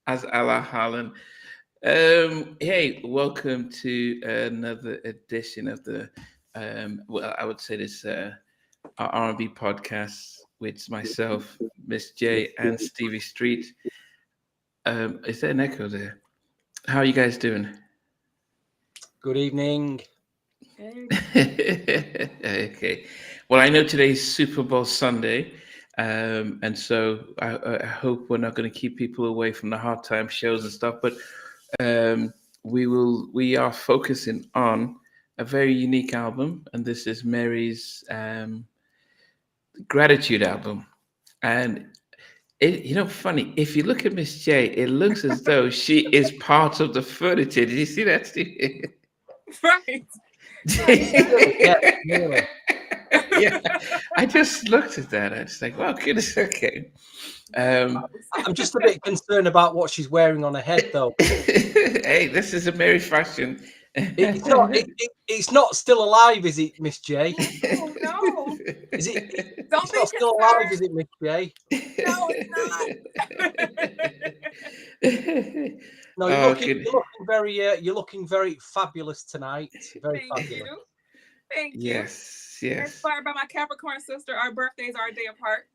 as Allah Harlan. Hey, welcome to another edition of the, well, I would say this our R&B podcast with myself, Miss J, and Stevie Street. Is there an echo there? How are you guys doing? Good evening. Okay. Well, I know today's Super Bowl Sunday, and so I hope we're not going to keep people away from the hard time shows and stuff. But um, we are focusing on a very unique album, and this is Mary's Gratitude album. And funny, if you look at Miss J, it looks as though she is part of the furniture. Did you see that, Steve? Right. Yeah, really. Yeah, I just looked at that. I was like, "Wow, goodness, okay." Um, I'm just a bit concerned about what she's wearing on her head, though. hey, this is a merry fashion. It's not. It's not still alive, is it, Miss J? Oh no! Is it? Don't It's be not still alive, concerned. is it, Miss J? No, it's not. No, Oh, good. you're looking very fabulous tonight. Very Thank fabulous. you. Thank you. Yes, yes. Inspired by my Capricorn sister. Our birthdays are a day apart.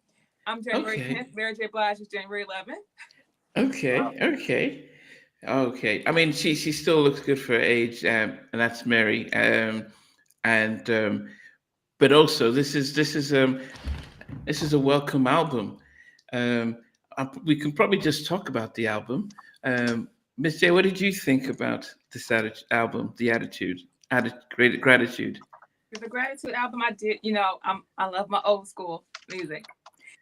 I'm January Okay. 10th. Mary J. Blige is January 11th. Okay, okay, okay. I mean, she still looks good for her age, and that's Mary. And but also this is a welcome album. We can probably just talk about the album. Miss J, what did you think about this album, The Attitude, Great Gratitude? For the Gratitude album, I did, I love my old school music.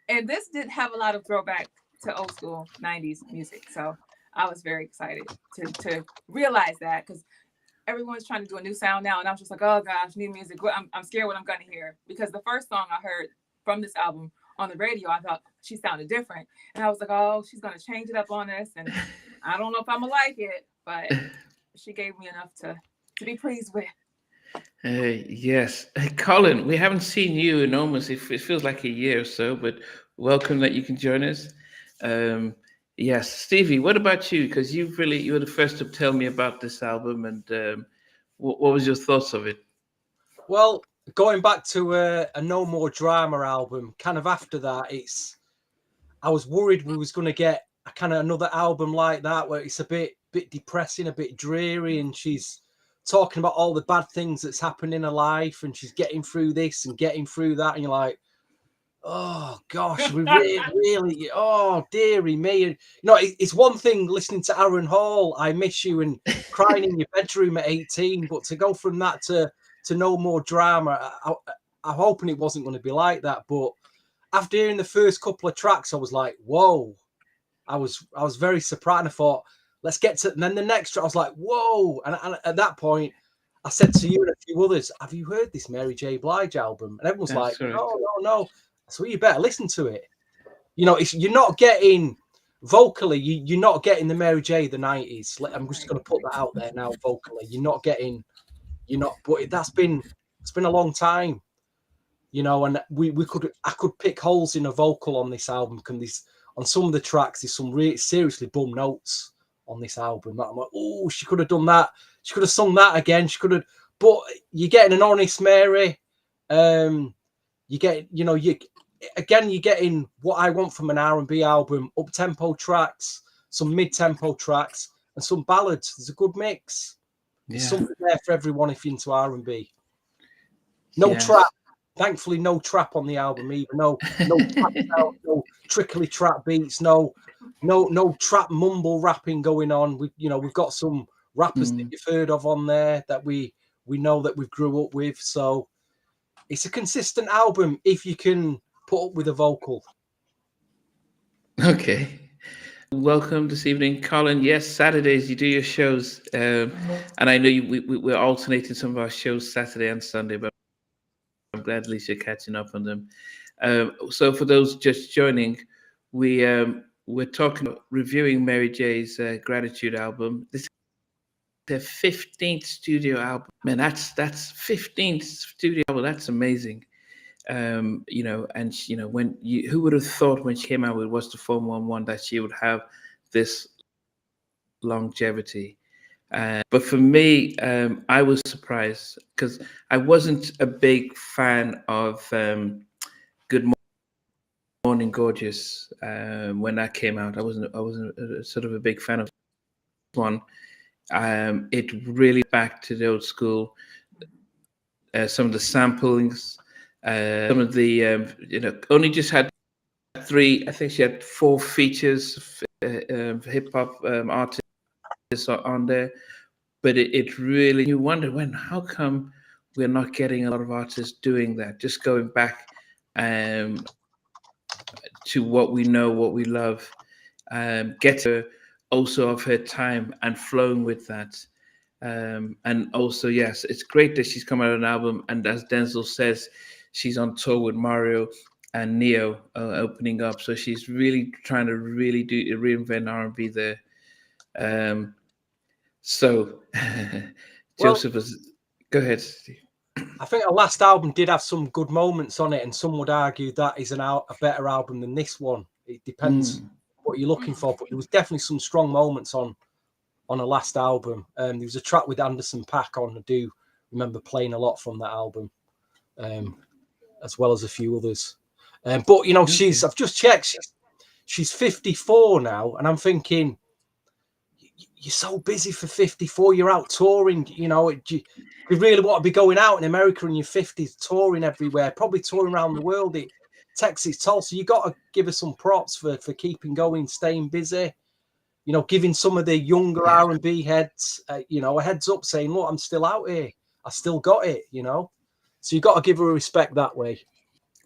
And this did have a lot of throwback to old school 90s music. So I was very excited to realize that because everyone's trying to do a new sound now. And I was just like, oh gosh, new music. I'm scared what I'm going to hear. Because the first song I heard from this album on the radio, I thought she sounded different. And I was like, oh, she's going to change it up on us. And I don't know if I'm going to like it. But she gave me enough to be pleased with. Yes. Hey, Colin, we haven't seen you in almost, it feels like a year or so, but welcome that you can join us. Um, yes. Stevie, what about you? Because you were the first to tell me about this album, and what was your thoughts of it? Well, going back to a No More Drama album, kind of after that, I was worried we was going to get a kind of another album like that where it's a bit depressing, a bit dreary, and she's talking about all the bad things that's happened in her life, and she's getting through this and getting through that, and you're like, oh gosh, we really, oh dearie me. And, it's one thing listening to Aaron Hall, I Miss You, and crying in your bedroom at 18, but to go from that to No More Drama, I'm hoping it wasn't going to be like that. But after hearing the first couple of tracks, I was like, whoa. I was very surprised. And I thought, let's get to, and then the next track, I was like, whoa. And at that point, I said to you and a few others, have you heard this Mary J. Blige album? And everyone's That's like, correct. no. So you better listen to it. You're not getting vocally, you're not getting the Mary J. the 90s. I'm just going to put that out there now. Vocally, but it's been a long time, and I could pick holes in a vocal on this album. On some of the tracks, there's some really seriously bum notes on this album that I'm like, oh, she could have done that. She could have sung that again. She could have, but you're getting an honest Mary. You're getting what I want from an R&B album: up-tempo tracks, some mid-tempo tracks, and some ballads. There's a good mix. There's something there for everyone if you're into R&B. No trap. Thankfully, no trap on the album either. No trap sound, no trickly trap beats. No trap mumble rapping going on. We've got some rappers that you've heard of on there that we know that we've grew up with. So it's a consistent album if you can put up with a vocal. Okay. Welcome this evening, Colin. Yes, Saturdays you do your shows, and I know we're alternating some of our shows Saturday and Sunday, but I'm glad at least you're catching up on them. So for those just joining, we're talking about reviewing Mary J's Gratitude album. This is their 15th studio album. Man, that's 15th studio album. That's amazing. And when who would have thought when she came out with What's the 411 that she would have this longevity. But for me, I was surprised because I wasn't a big fan of Good Morning Gorgeous when that came out. I wasn't sort of a big fan of this one. It really back to the old school. Some of the samplings, some of the only just had three. I think she had 4 features, hip hop artists on there. But it really, you wonder how come we're not getting a lot of artists doing that? Just going back to what we know, what we love, get her also of her time and flowing with that. And also, yes, it's great that she's come out with an album. And as Denzel says, she's on tour with Mario and Neo opening up. So she's really trying to really reinvent R&B there. So Joseph was, go ahead, Steve. I think her last album did have some good moments on it, and some would argue that is a better album than this one. It depends what you're looking for, but there was definitely some strong moments on her last album. There was a track with Anderson .Paak on. I do remember playing a lot from that album, as well as a few others. But I've just checked. She's 54 now, and I'm thinking, you're so busy for 54. You're out touring. You really want to be going out in America in your 50s, touring everywhere, probably touring around the world. It takes its toll. So you got to give her some props for keeping going, staying busy. Giving some of the younger R&B heads, a heads up, saying, "Look, I'm still out here. I still got it." So you got to give her respect that way.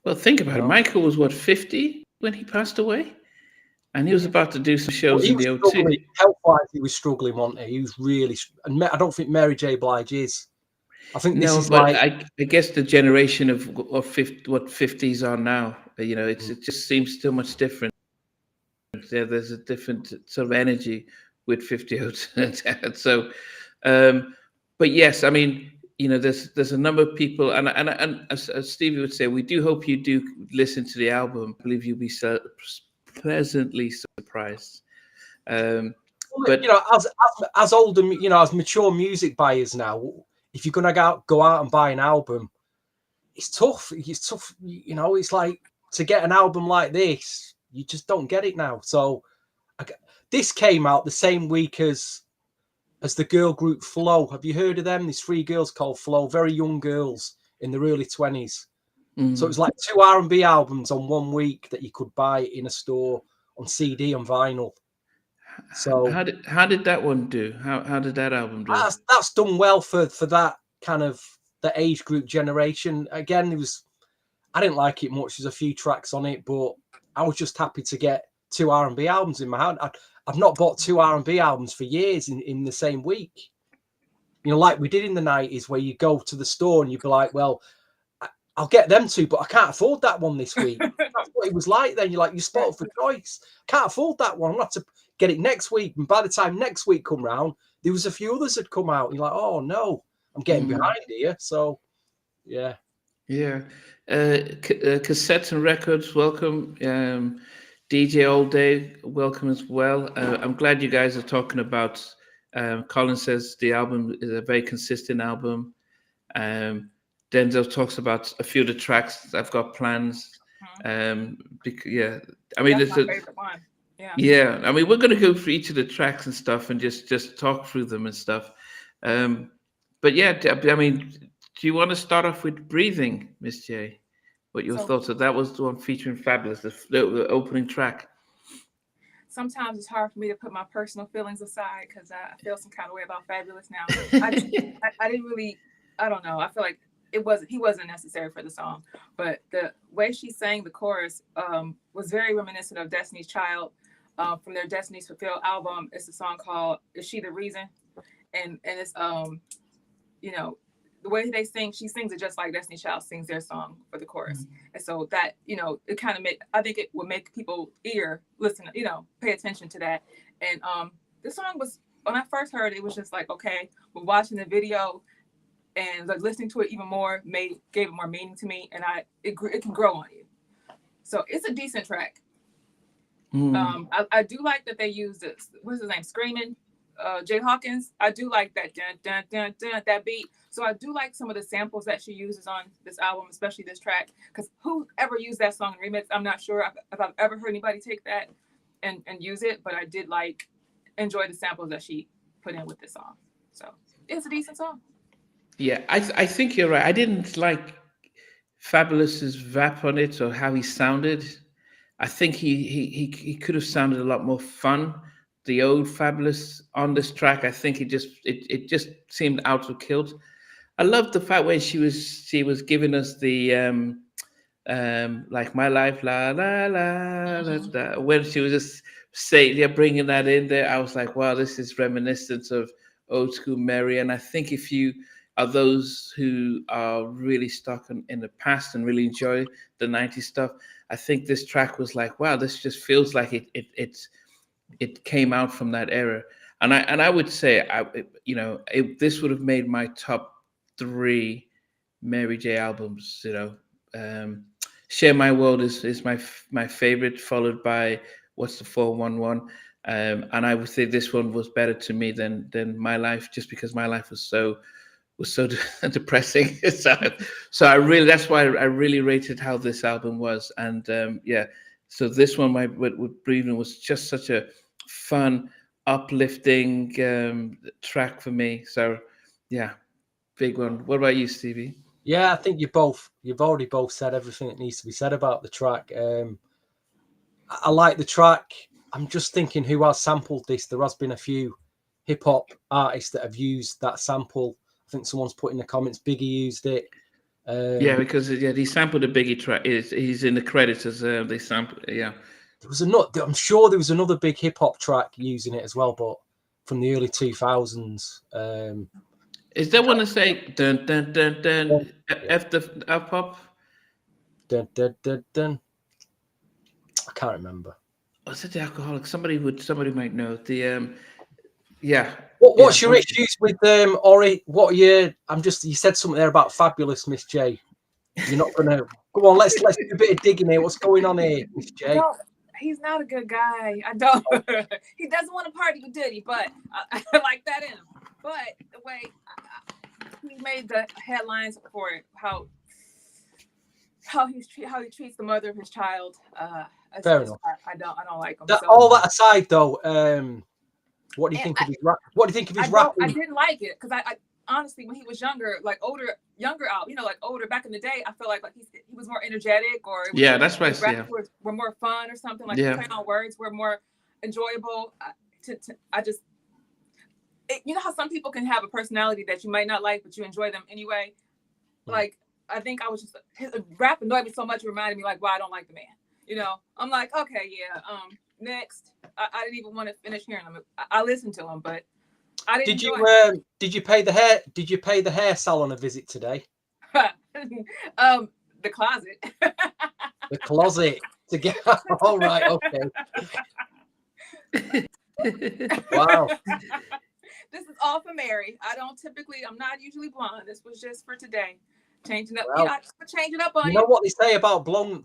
Well, think about it. Michael was 50 when he passed away, and he was about to do some shows in the O2. Health-wise, he was struggling, wasn't he? He was really, and I don't think Mary J. Blige is. I think this is but I guess the generation of what 50s are now, it just seems so much different. There's a different sort of energy with 50. So, but yes, I mean, there's a number of people, and as Stevie would say, we do hope you do listen to the album. I believe you'll be pleasantly surprised. But as older, as mature music buyers now, if you're gonna go out and buy an album, it's tough. It's tough. It's like to get an album like this, you just don't get it now. So this came out the same week as the girl group Flow. Have you heard of them? There's 3 girls called Flow, very young girls in their early 20s. So it was like 2 R&B albums on 1 week that you could buy in a store on CD and vinyl. So how did that one do? How did that album do? That's done well for that kind of the age group generation. Again, I didn't like it much. There's a few tracks on it, but I was just happy to get 2 R&B albums in my hand. I've not bought 2 R&B albums for years in the same week. Like we did in the 90s, where you go to the store and you'd be like, well, I'll get them 2, but I can't afford that one this week. That's what it was like then. You're like, you're spoiled for choice. Can't afford that one. I'm going to have to get it next week. And by the time next week come round, there was a few others had come out. You're like, oh no, I'm getting behind here. So, yeah. Yeah. Cassettes and records, welcome. DJ All Day, welcome as well. I'm glad you guys are talking about. Colin says the album is a very consistent album. Denzel talks about a few of the tracks. I've got plans. I mean, that's my favorite one. Yeah. I mean, we're going to go through each of the tracks and stuff and just talk through them and stuff. But yeah, I mean, do you want to start off with Breathing, Miss J? What your thoughts of that? Was the one featuring Fabulous, the opening track. Sometimes it's hard for me to put my personal feelings aside because I feel some kind of way about Fabulous now. I didn't really, I don't know. I feel like he wasn't necessary for the song, but the way she sang the chorus was very reminiscent of Destiny's Child from their Destiny's Fulfilled album. It's a song called "Is She the Reason," and it's the way they sing, she sings it just like Destiny's Child sings their song for the chorus. And so that, it kind of I think it would make people listen, pay attention to that. And this song was, when I first heard it, it was just like, okay, but watching the video and like listening to it even more gave it more meaning to me. And it can grow on you. So it's a decent track. I do like that they used what's his name? Screaming Jay Hawkins. I do like that dun, dun, dun, dun, that beat. So I do like some of the samples that she uses on this album, especially this track. Because who ever used that song in remix? I'm not sure if I've ever heard anybody take that and use it, but I did enjoy the samples that she put in with this song. So it's a decent song. Yeah, I think you're right. I didn't like Fabulous's rap on it or how he sounded. I think he could have sounded a lot more fun. The old Fabulous on this track, I think it just seemed out of kilt. I loved the fact when she was giving us the like my life la la la la, la when she was just saying, yeah, bringing that in there. I was like, wow, this is reminiscent of old school Mary. And I think if you are those who are really stuck in the past and really enjoy the 90s stuff, I think this track was like, wow, this just feels like it came out from that era. And I would say, this would have made my top 3 Mary J albums. Share My World is my favorite, followed by What's the 411. And I would say this one was better to me than My Life, just because My Life was so depressing. so I really, that's why I really rated how this album was. And so this one, with Breathing, was just such a fun, uplifting track for me. So yeah, big one. What about you, Stevie? Yeah, I think you've already both said everything that needs to be said about the track. I like the track. I'm just thinking who has sampled this. There has been a few hip hop artists that have used that sample. I think someone's put in the comments, Biggie used it. Because he sampled a Biggie track. He's in the credits as they sampled. Yeah, I'm sure there was another big hip hop track using it as well, but from the early 2000s. Is there one to say dun dun dun dun F the F pop? Dun, dun, dun, dun. I can't remember. Was it the Alcoholic? Somebody might know. The yeah. What's your issues with Ori? What are you said something there about Fabulous, Miss J. You're not gonna go on, let's do a bit of digging here. What's going on here, Miss J? No, he's not a good guy. I don't he doesn't want to party with Diddy, but I like that in him. But the way he made the headlines for it, how he treats the mother of his child. Fair enough. I don't like him. All that aside, though, what do you think of his rap? What do you think of his rapping? I didn't like it because I honestly, when he was younger, like younger out, like older back in the day, I feel like he was more energetic, or that's right. Yeah, were more fun or something. Like the play on words were more enjoyable. You know how some people can have a personality that you might not like, but you enjoy them anyway. Like I think I was just his rap annoyed me so much. It reminded me like, wow, I don't like the man. I'm like, okay, yeah. Next, I didn't even want to finish hearing him. I listened to him, but I didn't. Did you pay the hair? Did you pay the hair salon a visit today? The closet. The closet to get. All right, okay. Wow. This is all for Mary. I'm not usually blonde. This was just for today. Changing up. Well, change it up on you. You know what they say about blonde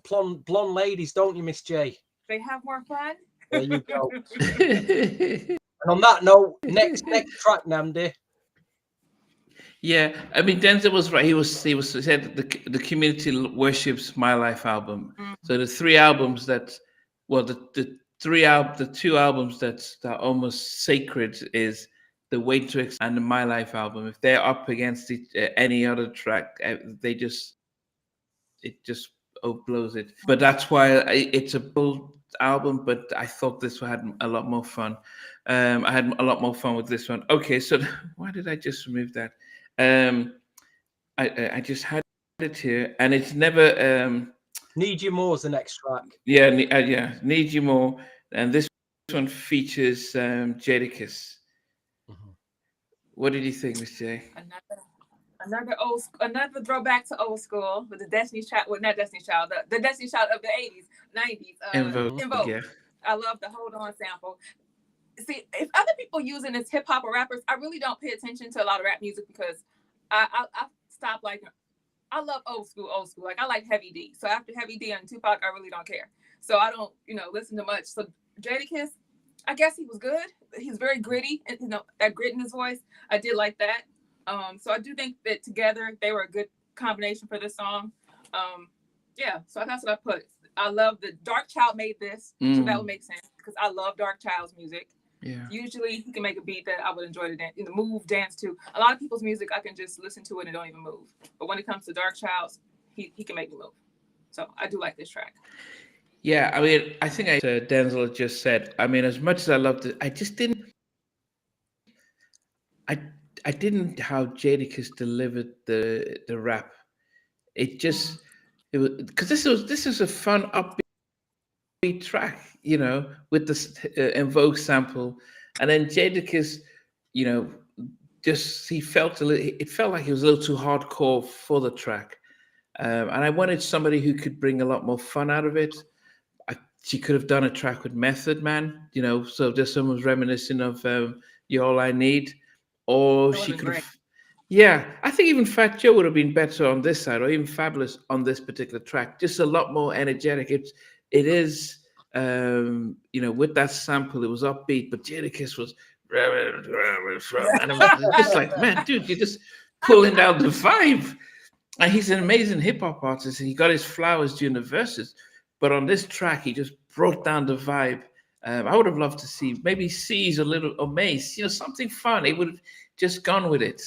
ladies, don't you, Miss J? They have more fun. There you go. And on that note, next track, Nnamdi. Yeah, I mean Denzel was right. He said the community worships My Life album. Mm-hmm. So the 3 albums the 2 albums that are almost sacred is the Wait to Exhale and the My Life album. If they're up against any other track, it just blows it. But that's why it's a bull album. But I thought this one had a lot more fun. I had a lot more fun with this one. Okay, so why did I just remove that? I just had it here, and it's never. Need You More is the next track. Yeah, Need You More, and this one features Jadakiss. Mm-hmm. What did you think, Miss J? Another throwback to old school with the Destiny's Child. Well, not Destiny's Child, the Destiny's Child of the 80s, 90s. In Vogue. Yeah. I love the Hold On sample. See, if other people using this hip hop or rappers, I really don't pay attention to a lot of rap music because I stopped liking. I love old school. Like I like Heavy D. So after Heavy D and Tupac, I really don't care. So I don't, listen to much. So Jadakiss, I guess he was good. He's very gritty, and that grit in his voice. I did like that. So I do think that together they were a good combination for this song. Yeah, so that's what I put. I love the Dark Child made this, so that would make sense because I love Dark Child's music. Yeah. Usually he can make a beat that I would enjoy to dance, move, dance to. A lot of people's music I can just listen to it and don't even move. But when it comes to Dark Child's, he can make me move. So I do like this track. Yeah, I mean, I think Denzel just said. I mean, as much as I loved it, I just didn't. I didn't how Jadakiss delivered the rap. It was because this is a fun upbeat track, with this En Vogue sample, and then Jadakiss, you know, just he felt it felt like he was a little too hardcore for the track, and I wanted somebody who could bring a lot more fun out of it. She could have done a track with Method Man, so just someone's reminiscent of "You're All I Need," or That she would've been could great. have. Yeah, I think even Fat Joe would have been better on this side, or even Fabulous on this particular track. Just a lot more energetic. It is, with that sample, it was upbeat, but Jadakiss was, and it was just like, man, dude, you're just pulling down the vibe. And he's an amazing hip hop artist, and he got his flowers during the verses. But on this track, he just brought down the vibe. I would have loved to see maybe C's a little or Mace, something fun. It would have just gone with it.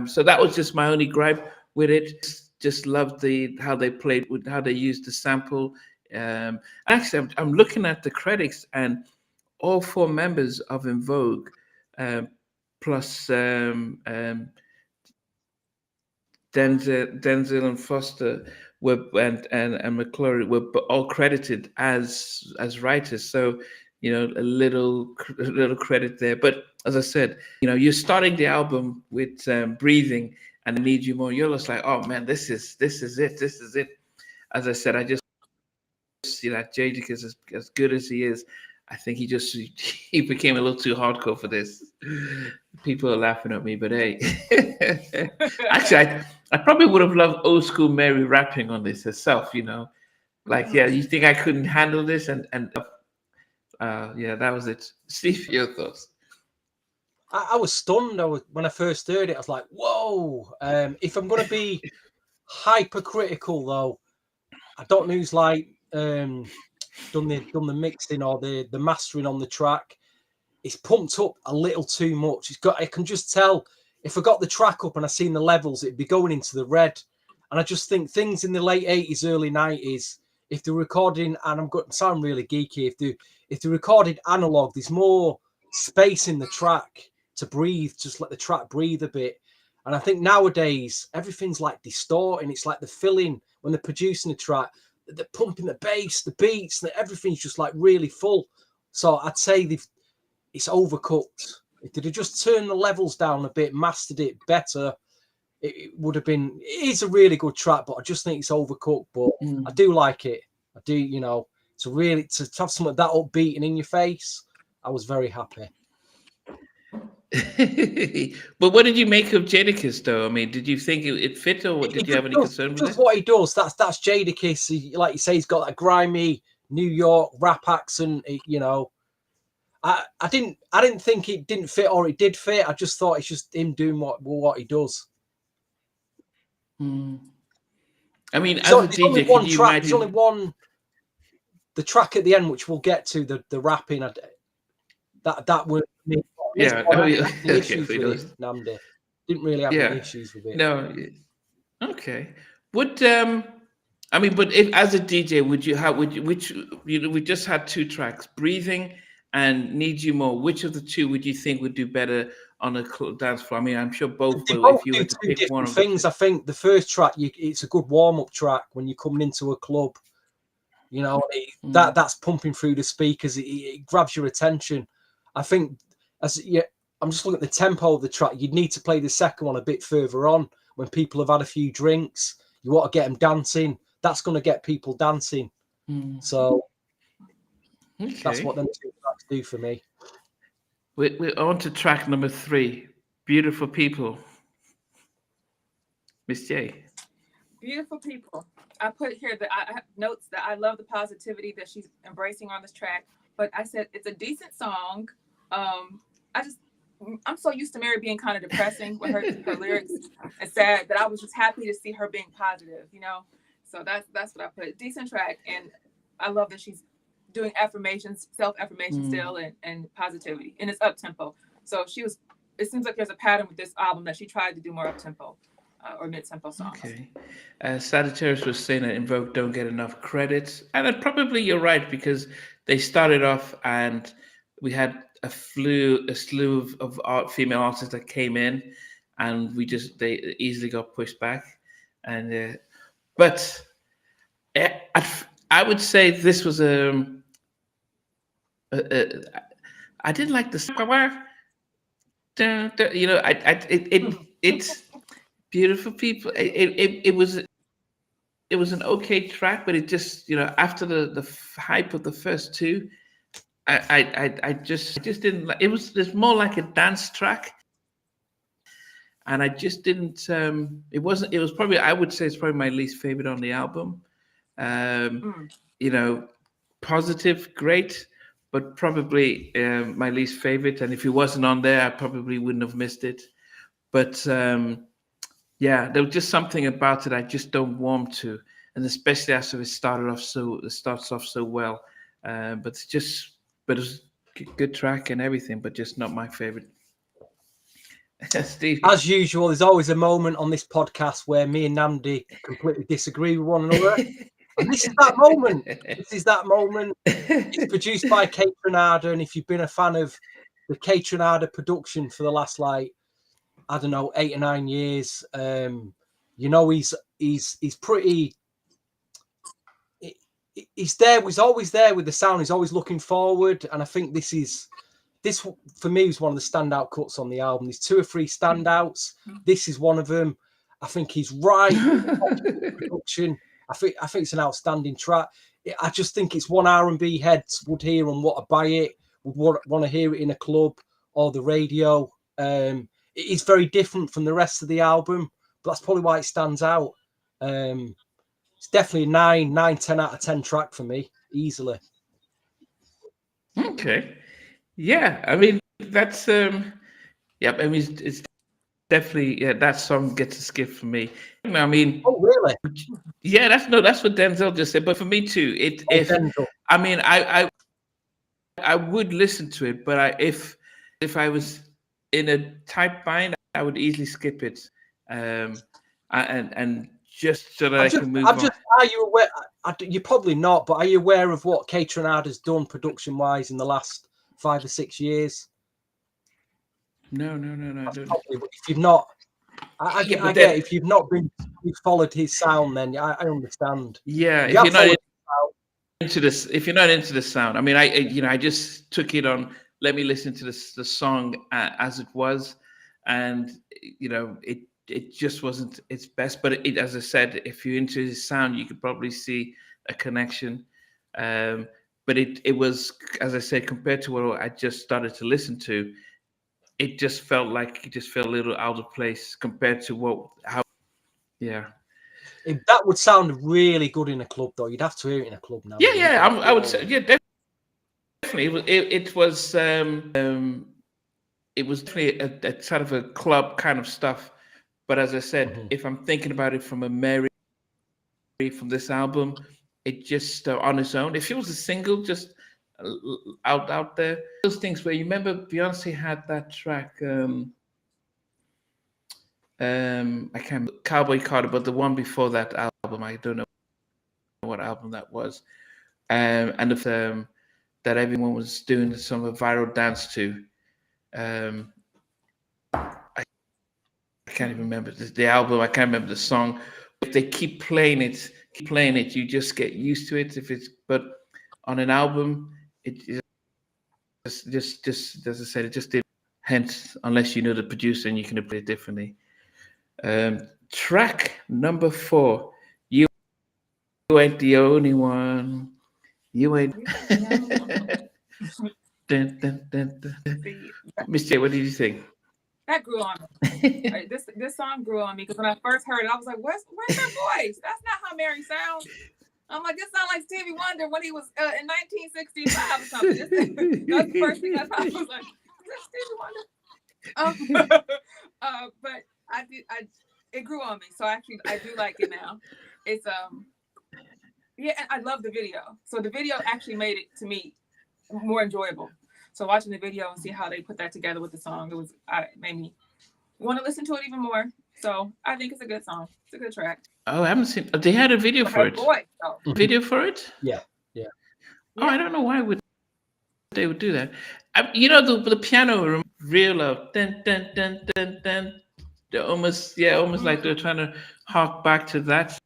So that was just my only gripe with it. Just loved how they played with how they used the sample. Actually, I'm looking at the credits, and all four members of En Vogue, plus Denzel and Foster and McClory were all credited as writers. So a little credit there. But as I said, you're starting the album with "Breathing" and "Need You More." You're just like, oh man, this is it. This is it. As I said, I just Jadakiss as good as he is. I think he became a little too hardcore for this. People are laughing at me, but hey, actually, I probably would have loved old school Mary rapping on this herself. Like, yeah, you think I couldn't handle this, and yeah, that was it. Steve, your thoughts? I was stunned. When I first heard it, I was like, "Whoa!" If I'm going to be hypercritical, though, I don't know who's done the mixing or the mastering on the track. It's pumped up a little too much. I can just tell if I got the track up and I seen the levels, it'd be going into the red. And I just think things in the late 80s, early 90s, if they're recording, and I'm going to sound really geeky, if they're recorded analog, there's more space in the track to breathe, just let the track breathe a bit. And I think nowadays everything's like distorting. It's like the filling when they're producing a track, they're pumping the bass, the beats, everything's just like really full. So I'd say it's overcooked. If they'd have just turned the levels down a bit, mastered it better, it would have been. It is a really good track, but I just think it's overcooked. But I do like it. I do, to have something that upbeat and in your face, I was very happy. But what did you make of Jadakiss, though? I mean, did you think it fit, or did you have any concern with it? Just what he does. That's Jadakiss. Like you say, he's got that grimy New York rap accent. I didn't think it didn't fit or it did fit. I just thought it's just him doing what he does. I mean, as a DJ, could you imagine? There's only one. The track at the end, which we'll get to, the rapping. That would. Yeah. Issues with Nnamdi. Didn't really have any issues with it. No. Okay. But if as a DJ, we just had two tracks, "Breathing" and "Need You More." Which of the two would you think would do better on a dance floor? I mean, I'm sure both will. If you were to pick one of things, I think the first track, it's a good warm-up track when you're coming into a club. That's pumping through the speakers. It grabs your attention. I think I'm just looking at the tempo of the track. You'd need to play the second one a bit further on when people have had a few drinks. You want to get them dancing. That's going to get people dancing. So that's what them two tracks do for me. We're on to track number 3, "Beautiful People." Miss J. Beautiful People. I put here that I have notes that I love the positivity that she's embracing on this track. but I said it's a decent song. I'm so used to Mary being kind of depressing with her lyrics and sad that I was just happy to see her being positive, you know. So that's what I put. Decent track, and I love that she's doing affirmations, self-affirmation still, and positivity, and it's up tempo. So it seems like there's a pattern with this album that she tried to do more up tempo or mid tempo songs. Okay. Sagittarius was saying that Invoke don't get enough credit, and probably you're right, because they started off and we had a slew of female artists that came in, and they easily got pushed back. And but I would say this was I didn't like the you know, it's beautiful people. It was an okay track, but it just, you know, after the hype of the first two, I just didn't like. It's more like a dance track, and I just didn't. It wasn't. It was probably, I would say, it's probably my least favorite on the album. You know, positive, great, but probably my least favorite. And if it wasn't on there, I probably wouldn't have missed it. But yeah, there was just something about it I just don't warm to, and especially after it starts off so well. But it's a good track and everything, but just not my favorite. Steve, as usual, there's always a moment on this podcast where me and Nnamdi completely disagree with one another. And this is that moment. It's produced by Kate Renada, and if you've been a fan of the Kate Renada production for the last, like, I don't know, 8 or 9 years, you know, he's pretty. He's there. He's always there with the sound. He's always looking forward, and I think this for me was one of the standout cuts on the album. There's 2 or 3 standouts. This is one of them. I think he's right. Production. I think it's an outstanding track. I just think it's one R&B heads would hear and want to buy it, would want to hear it in a club or the radio. It is very different from the rest of the album, but that's probably why it stands out. It's definitely a 9, 10 out of 10 track for me, easily. Okay. Yeah, I mean, that's yeah, I mean, it's definitely, yeah, that song gets a skip for me. I mean, oh really? Yeah, that's what Denzel just said. But for me too, I mean, I would listen to it, but if I was in a tight bind, I would easily skip it, and just so that I can move on. Are you aware? You're probably not, but are you aware of what Kate Renada's done production-wise in the last 5 or 6 years? No. I don't. Probably, but if you've not, I get if you've not followed his sound, then I understand. Yeah, if you're not into this, the sound, I mean, I just took it on. Let me listen to the song as it was, and you know, it just wasn't its best. But as I said, if you're into his sound, you could probably see a connection. But it was, as I said, compared to what I just started to listen to, it just felt a little out of place compared to yeah. That would sound really good in a club, though. You'd have to hear it in a club now. Yeah, I would say, yeah, definitely. It was definitely a sort of a club kind of stuff. But as I said, if I'm thinking about it from a Mary from this album, it just on its own. If it was a single, just out there, those things where you remember Beyonce had that track. I can't remember, Cowboy Carter, but the one before that album, I don't know what album that was. And if that everyone was doing some viral dance to. I can't even remember the album. I can't remember the song. If they keep playing it, you just get used to it. But on an album, it just as I said, it just did. Hence, unless you know the producer and you can play it differently. Track number 4. You ain't the only one. You ain't. Dun, dun, dun, dun. Miss J, what did you think? That grew on me. Like, this song grew on me because when I first heard it, I was like, "Where's her voice? That's not how Mary sounds." I'm like, this sounds like Stevie Wonder when he was in 1965 or something. That's the first thing I thought. I was like, is that Stevie Wonder? But it grew on me. So actually, I do like it now. It's yeah, and I love the video. So the video actually made it to me more enjoyable. So watching the video and see how they put that together with the song, it made me want to listen to it even more. So I think it's a good song. It's a good track. Oh, I haven't seen. They had a video for it. Boy, so. Video for it? Yeah. Oh, I don't know why they would do that. You know the piano real of dun dun dun dun dun. They're almost like they're trying to hark back to that.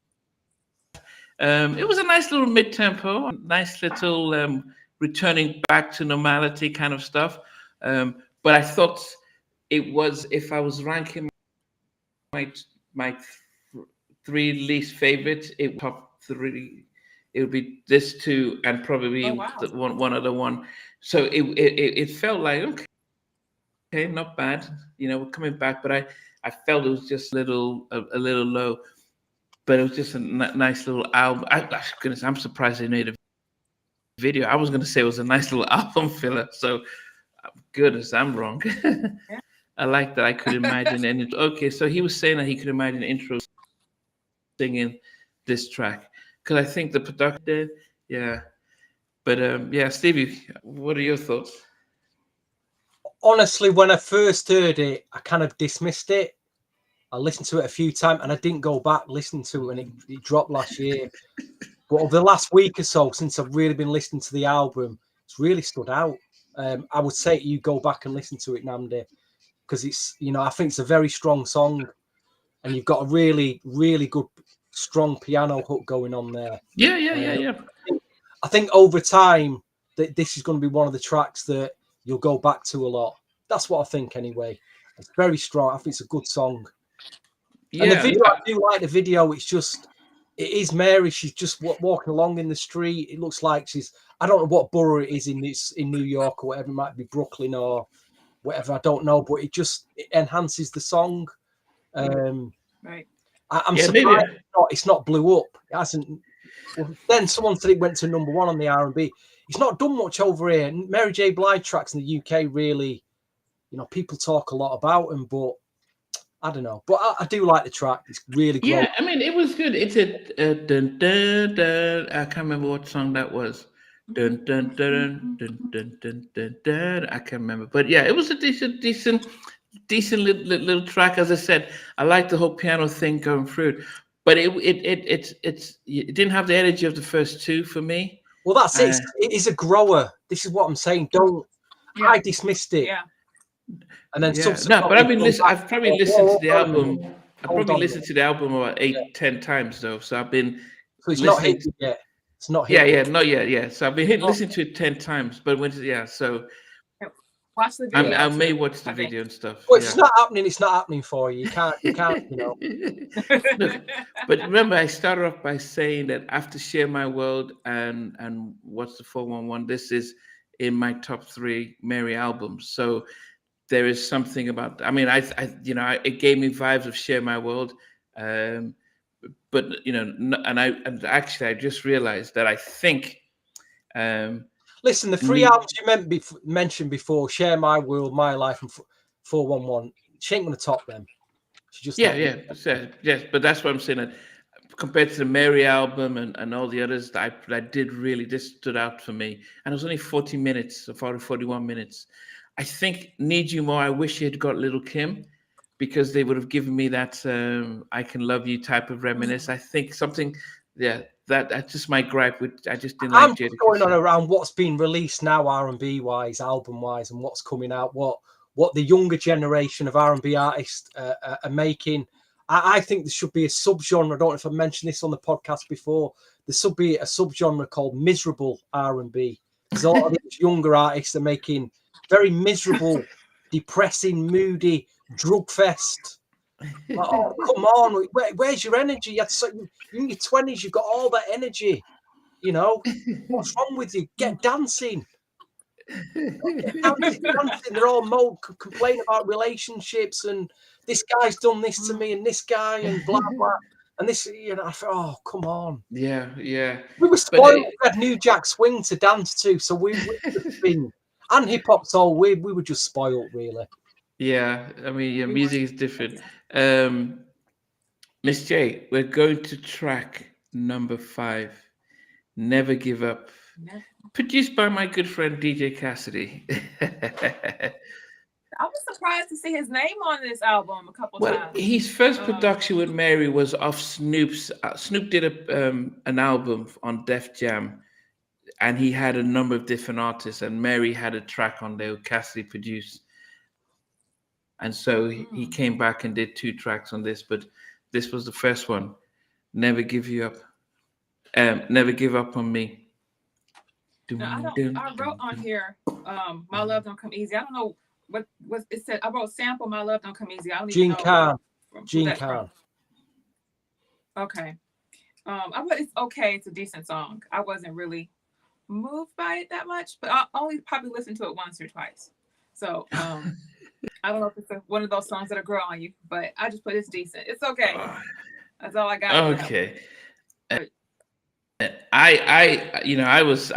It was a nice little mid-tempo, nice little returning back to normality kind of stuff. But I thought it was, if I was ranking my three least favorites, top three, it would be this two and probably one other one. So it felt like okay, not bad, we're coming back, but I felt it was just a little low. But it was just a nice little album. Goodness, I'm surprised they made a video. I was going to say it was a nice little album filler. So, goodness, I'm wrong. Yeah. I like that. I could imagine. And okay, so he was saying that he could imagine intro singing this track. Because I think the production, yeah. But, yeah, Stevie, what are your thoughts? Honestly, when I first heard it, I kind of dismissed it. I listened to it a few times and I didn't go back listening to it, and it dropped last year. But over the last week or so, since I've really been listening to the album, it's really stood out. I would say you go back and listen to it, Nnamdi, because it's, I think it's a very strong song, and you've got a really, really good, strong piano hook going on there. Yeah. I think over time that this is going to be one of the tracks that you'll go back to a lot. That's what I think anyway. It's very strong. I think it's a good song. Yeah, and the video, I do like the video. It is Mary. She's just walking along in the street. It looks like I don't know what borough it is in New York or whatever. It might be Brooklyn or whatever. I don't know, but it enhances the song. Right. I'm surprised it's not blew up. It hasn't. Well, then someone said it went to number one on the R&B. It's not done much over here. Mary J. Blige tracks in the UK really, people talk a lot about them, but I don't know, but I do like the track. It's really good. Yeah, I mean, it was good. It's a dun, dun, dun. I can't remember what song that was. Dun, dun, dun, dun, dun, dun, dun, dun. I can't remember, but yeah, it was a decent little track. As I said, I like the whole piano thing going through it, but it didn't have the energy of the first two for me. Well, that's it. It is a grower. This is what I'm saying. I dismissed it. Yeah. And then but I've probably listened to the album. I probably listened to the album about 8-10 times though. So I've been. So it's not hit yet. It's not hit. Yeah, not yet. Yeah, so I've been listening to it 10 times, but So watch the video. I may watch the video and stuff. Well, if it's not happening, it's not happening for you. You can't. Look, but remember, I started off by saying that after Share My World and what's the 411, this is in my top 3 Mary albums. So there is something about. I mean, it gave me vibes of Share My World, but and actually, I just realized that I think. Listen, the 3 albums you mentioned before, Share My World, My Life, and 411, she ain't going to top them. She just yes, but that's what I'm saying. That compared to the Mary album and all the others, that did really, this stood out for me. And it was only 40 minutes, or 41 minutes. I think Need You More, I wish you had got Little Kim, because they would have given me that I Can Love You type of reminisce. I think something, that's just my gripe. I just didn't like Jada. I'm going on around what's been released now R&B wise, album wise, and what's coming out, what the younger generation of R&B artists are making. I think there should be a subgenre. I don't know if I mentioned this on the podcast before. There should be a subgenre called miserable R&B. Because a lot of these younger artists are making very miserable, depressing, moody drug fest. Like, oh, come on! Where's your energy? In your 20s, you've got all that energy. What's wrong with you? Get dancing. Get dancing. They're all complaining about relationships and this guy's done this to me and this guy and blah blah. And this, I thought, oh, come on. Yeah. We were But spoiled. We had New Jack Swing to dance to, so we've been, and hip hop soul. We were just spoiled, really. yeah, I mean, your music is different. Miss J, we're going to track number 5, Never Give Up, produced by my good friend DJ Cassidy. I was surprised to see his name on this album a couple times. His first production with Mary was off Snoop's. Snoop did an album on Def Jam, and he had a number of different artists, and Mary had a track on there Cassidy produced. And so he came back and did 2 tracks on this, but this was the first one, Never Give You Up. Never Give Up on Me. I wrote on here, My Love Don't Come Easy. I don't know what it said. I wrote sample My Love Don't Come Easy. I don't even know. Gene Khan. Okay. It's okay. It's a decent song. I wasn't really moved by it that much, but I only probably listened to it once or twice. So I don't know if it's one of those songs that'll grow on you, but I just put it's decent. It's okay. That's all I got. Okay. I was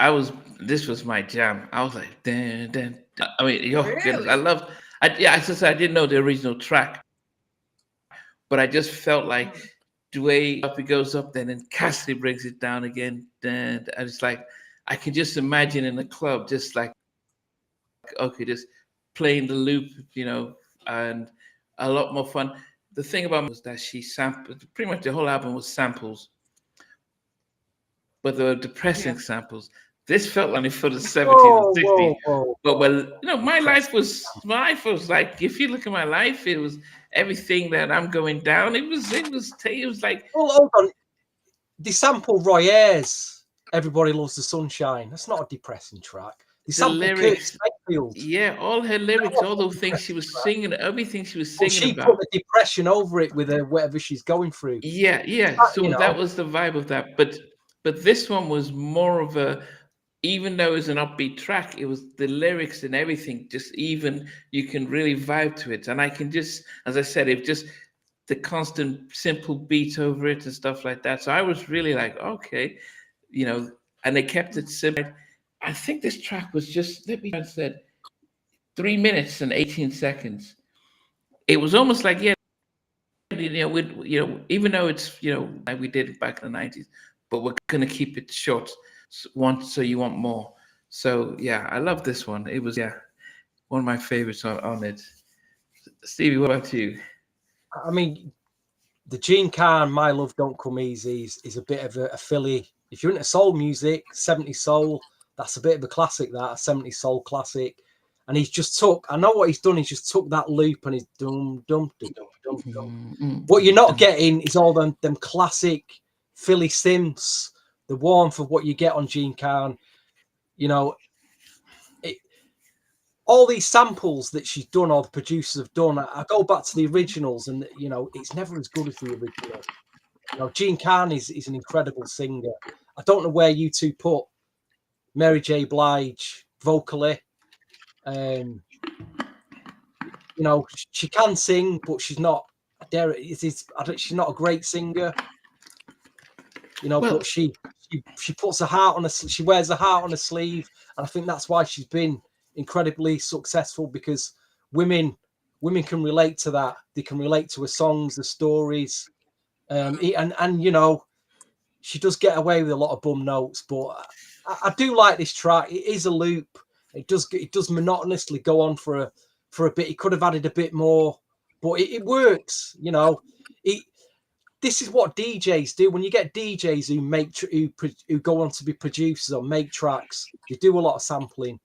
this was my jam. I was like, dun. I mean, Really? goodness, I loved. I didn't know the original track, but I just felt like the way up it goes up, then Cassidy brings it down again. Then I just like I can just imagine in the club, just like just playing the loop, and a lot more fun. The thing about it was that she sampled pretty much the whole album was samples, but they were depressing samples. This felt like for the 70s and 60s. But my life was like, if you look at my life, it was everything that I'm going down. It was like. Well, hold on. The sample Roy Ayers, Everybody Loves the Sunshine. That's not a depressing track. The lyrics, all her lyrics, all those things she was singing, everything she was singing she about. put the depression over it with her whatever she's going through. Yeah. So that was the vibe of that. But this one was more of a. Even though it was an upbeat track, it was the lyrics and everything. Just even you can really vibe to it, and I can just, as I said, it just the constant simple beat over it and stuff like that. So I was really like, okay, and they kept it simple. I think this track was just, let me said, 3 minutes and 18 seconds. It was almost like, even though it's, like we did it back in the 90s, but we're going to keep it short. So you want more. So, yeah, I love this one. It was, one of my favorites on it. Stevie, what about you? I mean, the Gene Khan, My Love Don't Come Easy is a bit of a Philly. If you're into soul music, 70s soul, that's a bit of a classic, that, a 70s soul classic. And he's just took, I know what he's done, he's just took that loop and he's dum, dum, dum, dum, dum, dum. What you're not getting is all them classic Philly synths, the warmth of what you get on Gene Khan. All these samples that she's done, or the producers have done, I go back to the originals and, it's never as good as the original. Gene Khan is an incredible singer. I don't know where you two put Mary J. Blige vocally. She can sing, but she's not. She's not a great singer. But she puts her heart on she wears her heart on her sleeve, and I think that's why she's been incredibly successful, because women can relate to that. They can relate to her songs, the stories, and she does get away with a lot of bum notes, but I do like this track. It is a loop. It does monotonously go on for a bit. It could have added a bit more, but it works. This is what DJs do. When you get DJs who go on to be producers or make tracks, they do a lot of sampling,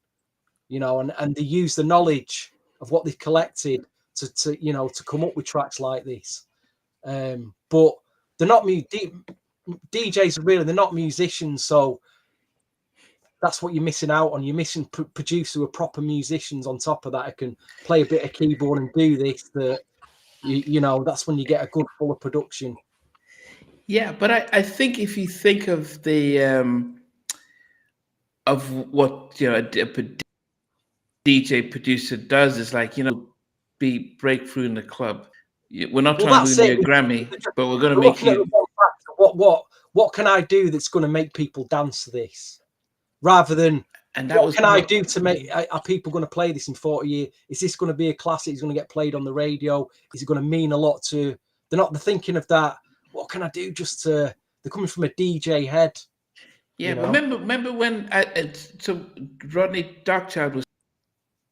and they use the knowledge of what they've collected to come up with tracks like this. But they're not DJs. They're not musicians, so that's what you're missing out on. You're missing producers who are proper musicians on top of that, who can play a bit of keyboard and do this. That that's when you get a good full production. Yeah, but I think if you think of the of what a DJ producer does, is like be breakthrough in the club. We're not trying to win you a Grammy, but we're going to make you. what can I do that's going to make people dance to this, rather than And that what can I do to make? Are people going to play this in 40 years? Is this going to be a classic? Is it going to get played on the radio? Is it going to mean a lot to? They're thinking of that. What can I do just to? They're coming from a DJ head. Yeah, remember when so Rodney Darkchild was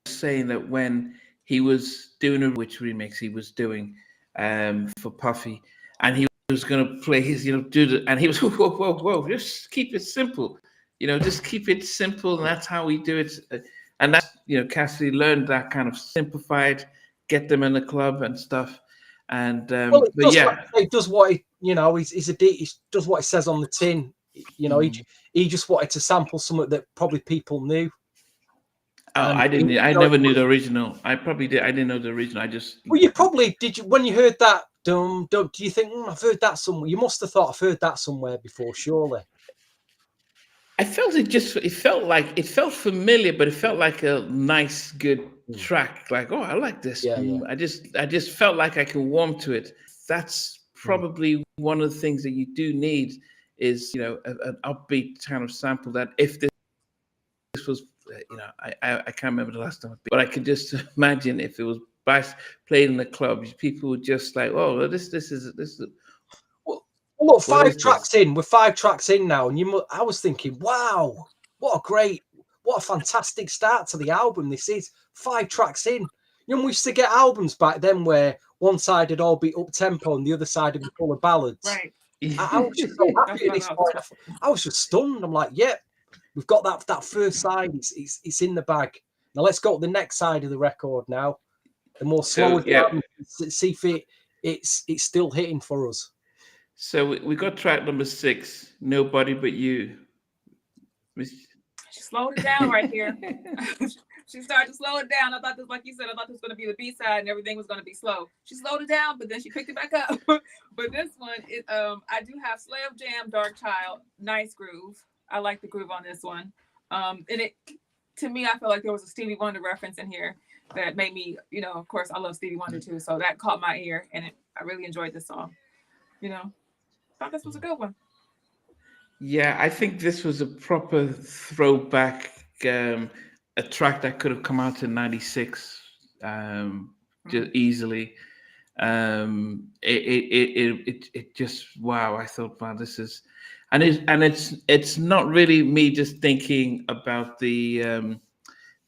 saying that when he was doing which remix he was doing for Puffy, and he was going to play his, and he was whoa, just keep it simple, just keep it simple, and that's how we do it. And that's, Cassidy learned that kind of simplified, get them in the club and stuff. And it does what he, he does what it says on the tin. He just wanted to sample something that probably people knew. Oh, I didn't. I never knew the original. I probably did. I didn't know the original. I just. Well, you probably did. When you heard that, dum. Do you think I've heard that somewhere? You must have thought I've heard that somewhere before, surely. I felt it. It felt familiar, but it felt like a nice, good track. Like, oh, I like this. Yeah, yeah. I just felt like I can warm to it. That's probably one of the things that you do need is, an upbeat kind of sample. That if this was, I can't remember the last time, but I could just imagine if it was played in the club, people would just like, oh, this is. Well, look, 5 tracks in. We're 5 tracks in now, and I was thinking, wow, what a fantastic start to the album. This is 5 tracks in. We used to get albums back then where one side would all be up tempo and the other side would be full of ballads. Right. I was just so happy at this point. I was just stunned. I'm like, yep, we've got that first side. It's in the bag. Now let's go to the next side of the record now. The more slower down, see if it's still hitting for us. So we got track number 6, Nobody But You. She slowed it down right here. She started to slow it down. I thought this, like you said, this was going to be the B-side and everything was going to be slow. She slowed it down, but then she picked it back up. But this one, I do have Slave Jam, Dark Child, nice groove. I like the groove on this one. And to me, I feel like there was a Stevie Wonder reference in here that made me, of course, I love Stevie Wonder too. So that caught my ear, and I really enjoyed this song. Thought this was a good one. Yeah, I think this was a proper throwback, a track that could have come out in '96 just easily. It just, wow, I thought, wow, this is, and it's not really me just thinking about the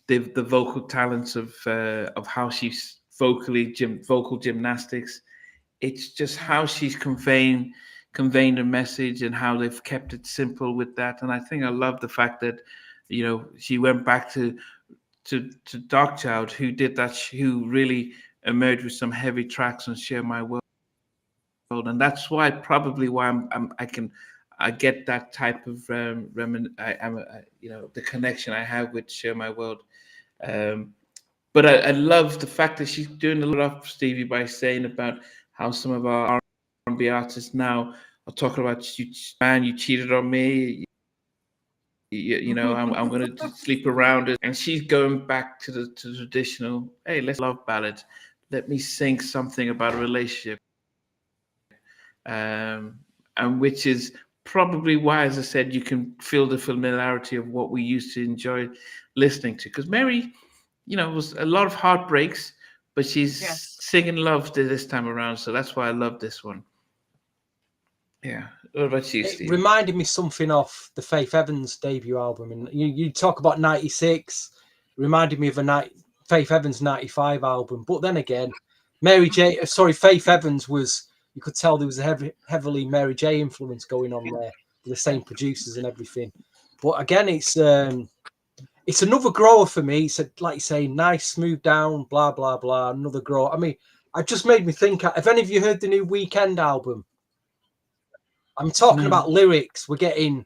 vocal talents of how she's vocal gymnastics. It's just how she's conveying a message and how they've kept it simple with that. And I think I love the fact that, she went back to Darkchild, who did that, who really emerged with some heavy tracks on Share My World. And that's why I get that type of the connection I have with Share My World. But I love the fact that she's doing a lot of Stevie by saying about how some of our R&B artists now are talking about, you cheated on me. I'm going to sleep around it. And she's going back to the traditional, hey, let's love ballad. Let me sing something about a relationship. And which is probably why, as I said, you can feel the familiarity of what we used to enjoy listening to. Because Mary, was a lot of heartbreaks, but she's singing love this time around. So that's why I love this one. Yeah. What about you, Steve? It reminded me something of the Faith Evans debut album. And you talk about 96. It reminded me of Faith Evans 95 album. But then again, Faith Evans was, you could tell there was a heavily Mary J influence going on there. The same producers and everything. But again, it's another grower for me. It's like you say, nice, smooth down, blah, blah, blah. Another grower. I mean, it just made me think, have any of you heard the new Weekend album? I'm talking about lyrics. We're getting,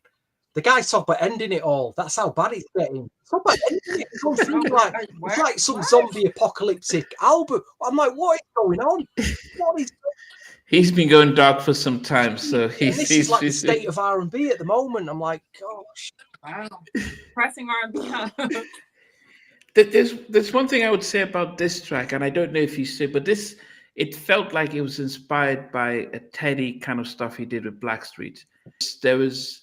the guys talk about ending it all. That's how bad it's getting. It's not about ending it. It's like some zombie apocalyptic album. I'm like, what is going on? He's been going dark for some time, so this is like the state of R&B at the moment. I'm like, gosh. Wow. Pressing R&B. There's one thing I would say about this track, and I don't know if you say, but this it felt like it was inspired by a Teddy kind of stuff he did with Blackstreet. There was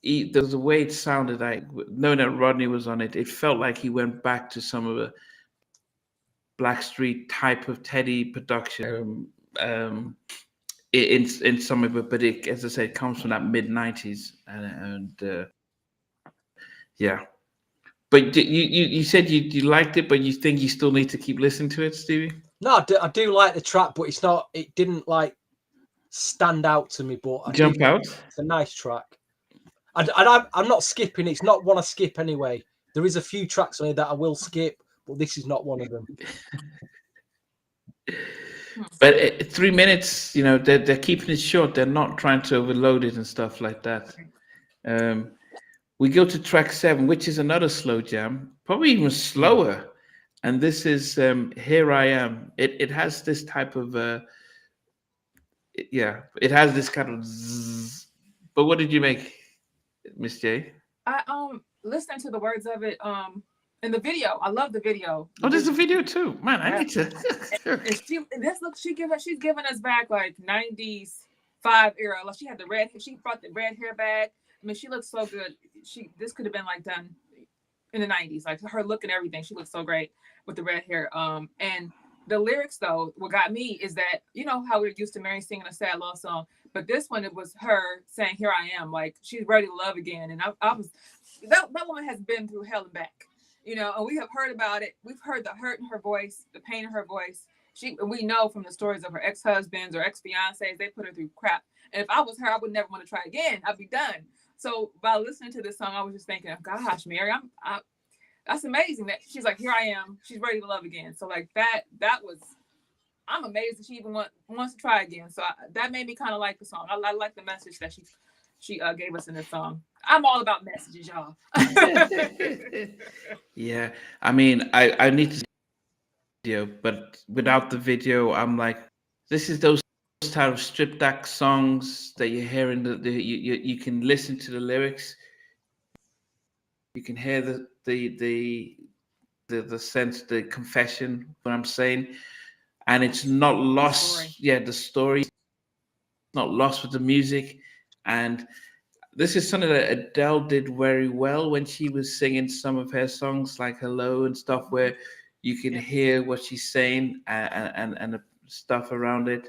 a way it sounded like, knowing that Rodney was on it, it felt like he went back to some of the Blackstreet type of Teddy production in some of it, but it, as I said, it comes from that mid-90s, and yeah. But you said you liked it, but you think you still need to keep listening to it, Stevie? No, I do like the track, but it didn't like stand out to me. But Jump out. It's a nice track. I'm not skipping. It's not one I skip anyway. There is a few tracks on here that I will skip, but this is not one of them. But 3 minutes, they're keeping it short. They're not trying to overload it and stuff like that. We go to track 7, which is another slow jam, probably even slower. And this is Here I Am. It has this type of, it has this kind of zzz. But what did you make, Miss J? I listened to the words of it in the video. I love the video. Oh, there's a video too. Man, I need to. She's giving us back like 90s 5 era. Like she had the red. She brought the red hair back. I mean, she looks so good. This could have been like done in the 90s. Like her look and everything. She looks so great with the red hair. And the lyrics though, what got me is that how we're used to Mary singing a sad love song, but this one it was her saying, "Here I am," like she's ready to love again. And I was that woman has been through hell and back. And we have heard about it. We've heard the hurt in her voice, the pain in her voice. We know from the stories of her ex-husbands or ex-fiancés, they put her through crap. And if I was her, I would never want to try again. I'd be done. So by listening to this song, I was just thinking, gosh, Mary, that's amazing that she's like, here I am. She's ready to love again. So like that was, I'm amazed that she even wants to try again. So that made me kind of like the song. I like the message that she gave us in this song. I'm all about messages, y'all. Yeah, I mean, I need to see the video, but without the video, I'm like, this is those type of stripped back songs that you hear in you can listen to the lyrics, you can hear the sense, the confession, what I'm saying, and it's not lost. The story not lost with the music. And this is something that Adele did very well when she was singing some of her songs like Hello and stuff, where you can hear what she's saying and the stuff around it.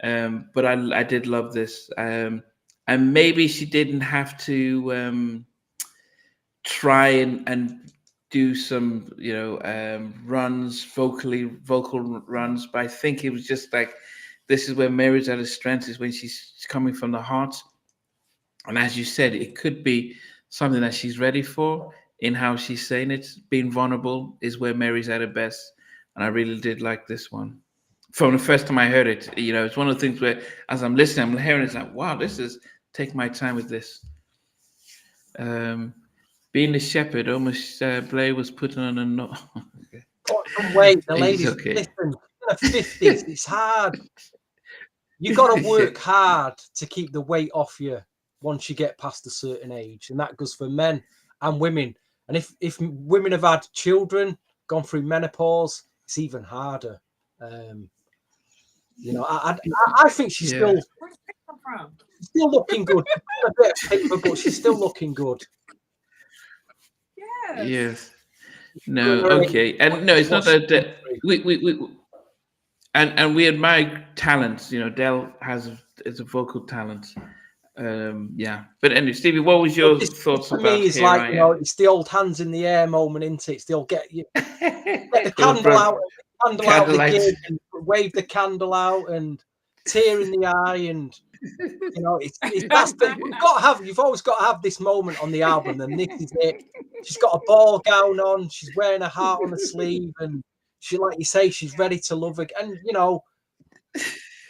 But I did love this. And maybe she didn't have to try and do some, runs, vocal runs, but I think it was just like, this is where Mary's at her strength, is when she's coming from the heart. And as you said, it could be something that she's ready for in how she's saying it. Being vulnerable is where Mary's at her best. And I really did like this one. From the first time I heard it, it's one of the things where as I'm listening, I'm hearing it's like, wow, take my time with this. Being the shepherd, almost Blair was putting on a note. Wait, the ladies, okay. Listen, in the 50s, it's hard. You got to work hard to keep the weight off you once you get past a certain age, and that goes for men and women. And if women have had children, gone through menopause, it's even harder. I think she's still looking good. A bit of paper, but she's still looking good. Yes. No. Okay. And no, it's not that we and we admire talents. Dell is a vocal talent. But anyway, Stevie, what was your thoughts about me? It's like it's the old hands in the air moment, isn't it? It's the old get the candle out, the gig, and wave the candle out, and tear in the eye, and you've always got to have this moment on the album, and this is it. She's got a ball gown on, she's wearing a heart on the sleeve, and she, like you say, she's ready to love again. And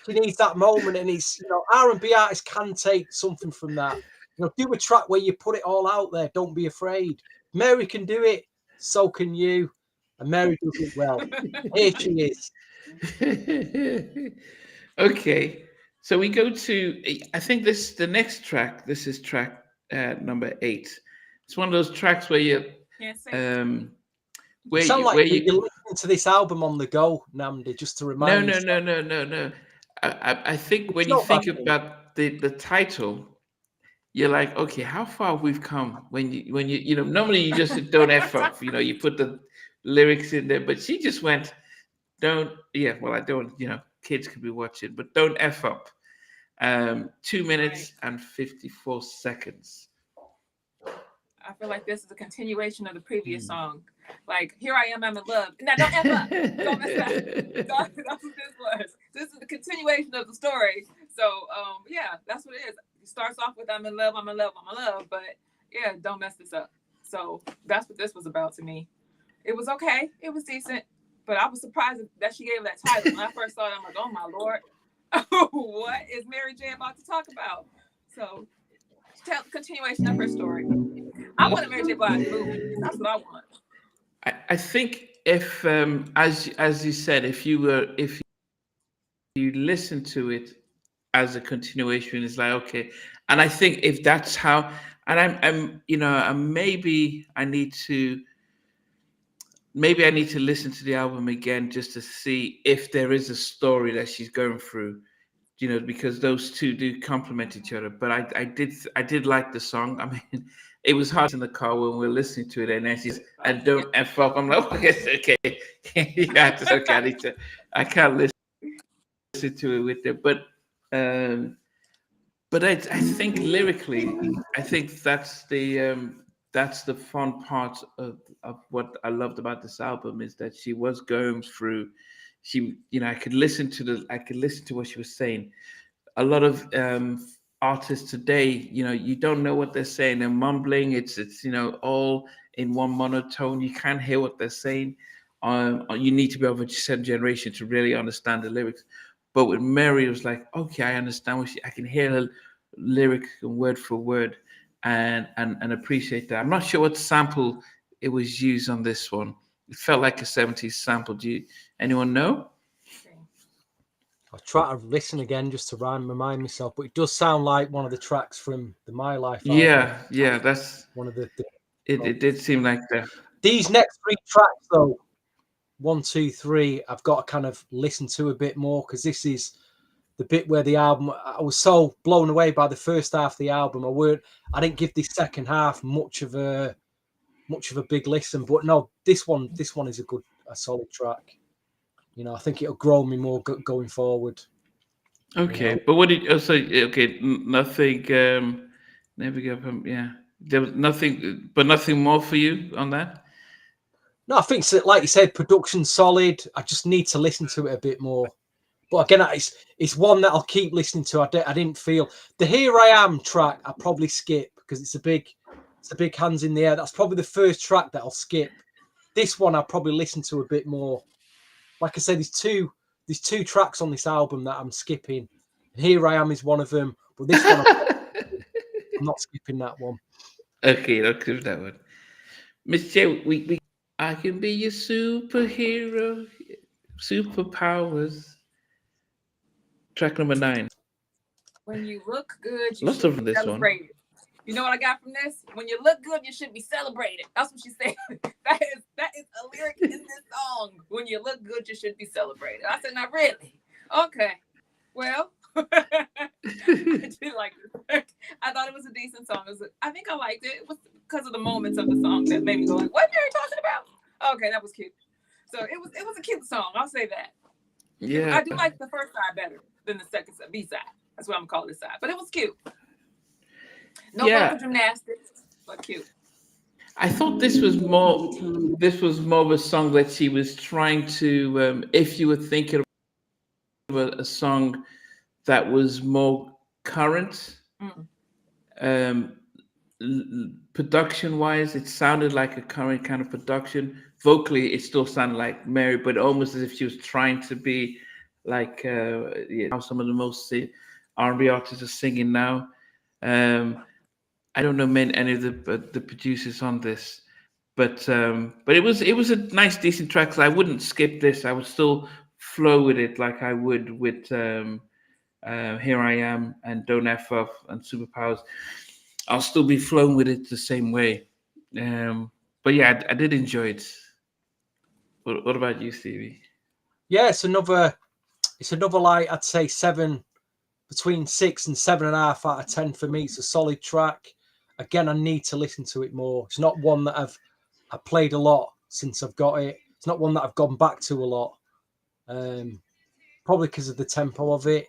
she needs that moment, and it's R&B artists can take something from that. Do a track where you put it all out there. Don't be afraid. Mary can do it, so can you. And Mary does it well. Here she is. Okay, so we go to, I think the next track. This is track number 8. It's one of those tracks where you where you listening to this album on the go, Nnamdi, just to No, remind no, me. no, no, no, no. I think when It's you not bad think thing. about the title, you're like, okay, how far we've come. When you normally you just don't F up, you put the lyrics in there, but she just went, don't, yeah, well, I don't, kids could be watching, but don't F up. 2 minutes and 54 seconds. I feel like this is a continuation of the previous song. Like, here I am, I'm in love. Now, don't F up. Don't mess up. That's what this was. This is the continuation of the story. So, yeah, that's what it is. It starts off with I'm in love, I'm in love, I'm in love. But, yeah, don't mess this up. So, that's what this was about to me. It was okay. It was decent. But I was surprised that she gave that title. When I first saw it, I'm like, oh, my Lord. What is Mary J about to talk about? So, continuation of her story. I want a Mary J. Blige movie. That's what I want. I think if, as you said, if you listen to it as a continuation, it's like okay. And I think if that's how, and maybe I need to listen to the album again just to see if there is a story that she's going through. Because those two do complement each other. But I did like the song. I mean, it was hard in the car when we were listening to it, and then she's and don't F up. I'm like, okay, yeah, it's okay. I can't listen to it with them. But I think lyrically, I think that's the fun part of what I loved about this album is that she was going through. I could listen to what she was saying. A lot of artists today, you don't know what they're saying. They're mumbling. It's all in one monotone. You can't hear what they're saying. You need to be of a certain generation to really understand the lyrics. But with Mary, it was like, okay, I understand I can hear her lyric word for word, and appreciate that. I'm not sure what sample it was used on this one. It felt like a 70s sample. Anyone know? I'll try to listen again just to remind myself, but it does sound like one of the tracks from the My Life album. Yeah, that's one of the it did seem like that. These next three tracks, though, 1, 2, 3, I've got to kind of listen to a bit more because this is the bit where the album. I was so blown away by the first half of the album. I didn't give this second half much of a big listen, but no, this one is a solid track. I think it'll grow me more going forward. Okay, but what did also okay? Nothing. Never give him. Yeah, there was nothing, but nothing more for you on that. No, I think like you said, production's solid. I just need to listen to it a bit more. But again, it's one that I'll keep listening to. I didn't feel the "Here I Am" track. I probably skip because it's a big hands in the air. That's probably the first track that I'll skip. This one I'll probably listen to a bit more. Like I said, there's two tracks on this album that I'm skipping. "Here I Am" is one of them, but this one I'm not skipping that one. Okay, don't skip that one. Miss J, I can be your superhero, superpowers. Track number 9. When you look good, you Lots should of be this one. celebrated. You know what I got from this? When you look good, you should be celebrated. That's what she said. that is a lyric in this song. When you look good, you should be celebrated. I said, not really. Okay. Well, I did like this. I thought it was a decent song. I think I liked it. It was because of the moments of the song that made me go like, what are you talking about? Okay, that was cute. So it was a cute song. I'll say that. Yeah. I do like the first side better than the second side, B side. That's what I'm gonna call this side. But it was cute. No vocal gymnastics, but cute. I thought this was more of a song that she was trying to if you were thinking of a song that was more current. Production wise, it sounded like a current kind of production. Vocally, it still sounded like Mary, but almost as if she was trying to be like how some of the most R&B artists are singing now. I don't know any of the producers on this, but it was a nice, decent track. So I wouldn't skip this. I would still flow with it like I would with "Here I Am" and "Don't F Up" and "Superpowers." I'll still be flowing with it the same way. But yeah, I did enjoy it. What about you, Stevie? Yeah, it's another like I'd say between 6 and 7.5 out of 10 for me. It's a solid track. Again, I need to listen to it more. It's not one that I've played a lot since I've got it. It's not one that I've gone back to a lot. Probably because of the tempo of it.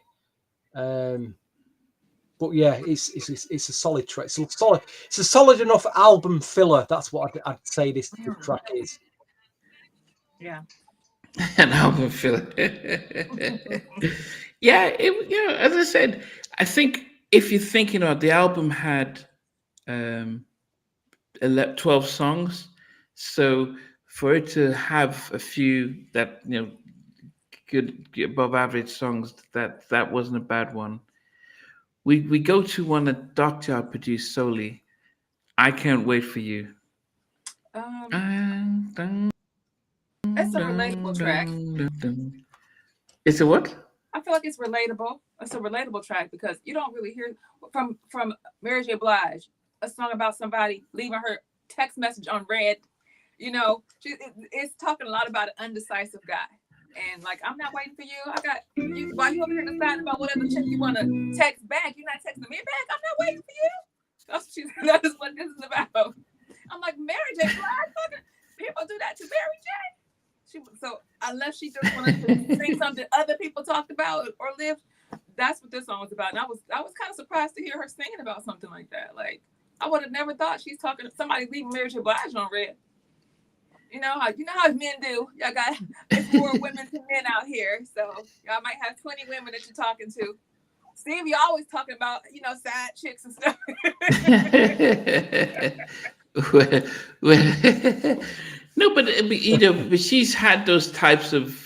But yeah, it's a solid track. It's a solid enough album filler. That's what I'd say this track is. Yeah. An album filler. Yeah, as I said, I think if you think, the album had 12 songs, so for it to have a few that good above average songs, that wasn't a bad one. We go to one that Dr. produced solely. I Can't Wait for You. It's a relatable track. It's a what? I feel like it's relatable. It's a relatable track because you don't really hear from Mary J. Blige a song about somebody leaving her text message on red. It's talking a lot about an undecisive guy. And like, I'm not waiting for you. I got you. While you over here deciding about whatever chick you want to text back, you're not texting me back. I'm not waiting for you. That is what this is about. I'm like, Mary J. Blige, people do that to Mary J. So unless she just wanted to sing something other people talked about or lived, that's what this song was about. And I was kind of surprised to hear her singing about something like that. Like, I would have never thought she's talking to somebody leaving Mary J. Blige on red. You know how men do. Y'all got more women than men out here, so y'all might have 20 women that you're talking to. Steve, you're always talking about side chicks and stuff. No, but but she's had those types of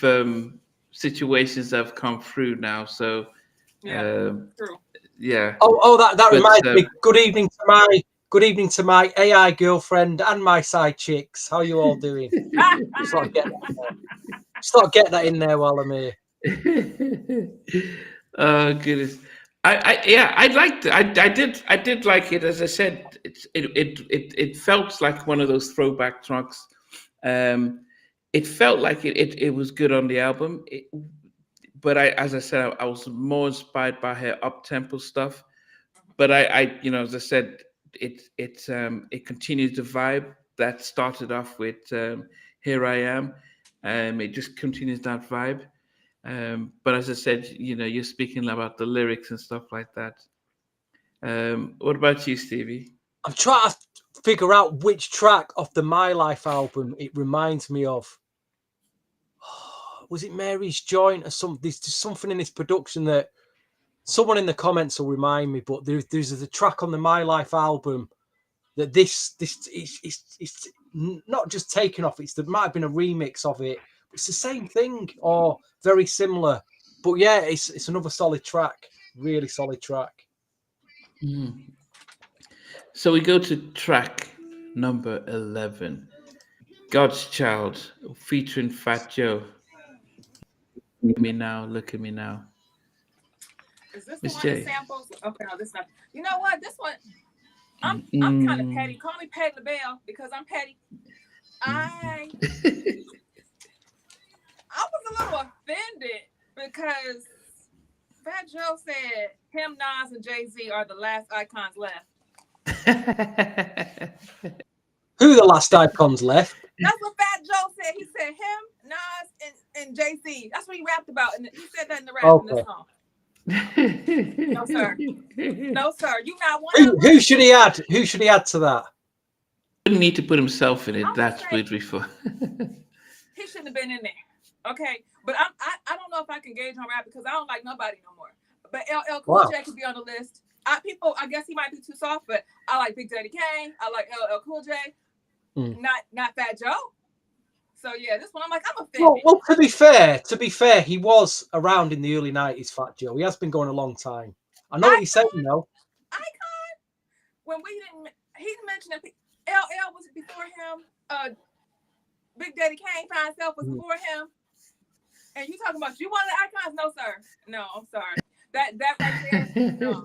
situations that have come through now. So true. Yeah. Oh, that reminds me. Good evening to my AI girlfriend and my side chicks. How are you all doing? Sort of get that in there while I'm here. Oh goodness. I liked it. I did like it. As I said, it felt like one of those throwback tracks. It felt like it was good on the album. But as I said, I was more inspired by her up tempo stuff. But I as I said, it continues the vibe that started off with Here I Am. It just continues that vibe. But as I said, you're speaking about the lyrics and stuff like that. What about you, Stevie? I'm trying to figure out which track off the My Life album it reminds me of. Was it Mary's Joint or something? There's just something in this production that someone in the comments will remind me. But there's a track on the My Life album that this is not just taken off. There might have been a remix of it. It's the same thing or very similar. But yeah, it's another solid track. Really solid track. Mm. So we go to track number 11, God's Child, featuring Fat Joe. Look at me now. Look at me now. Is this Miss the one J. that samples? Okay, no, this is not. You know what? This one, I'm kind of petty. Call me Patty LaBelle because I'm petty. I was a little offended because Fat Joe said him, Nas, and Jay-Z are the last icons left. Who the last icons left? That's what Fat Joe said. He said him, Nas, and Jay-Z. That's what he rapped about, and he said that in the rap in the song. No sir, no sir. You not one. Who should he add? Who should he add to that? He wouldn't need to put himself in it. That's what before. He shouldn't have been in there. Okay, but I don't know if I can gauge on rap because I don't like nobody no more. But LL Cool J could be on the list. I guess he might be too soft, but I like Big Daddy Kane. I like LL Cool J. Not Fat Joe. So yeah, this one I'm offended. Well, to be fair, he was around in the early 90s, Fat Joe. He has been going a long time. I know what he's saying, though. Icon. When he mentioned that LL was before him. Big Daddy Kane by himself was before him. And you talking about you one of the icons? No, sir. No, I'm sorry. That right there. No.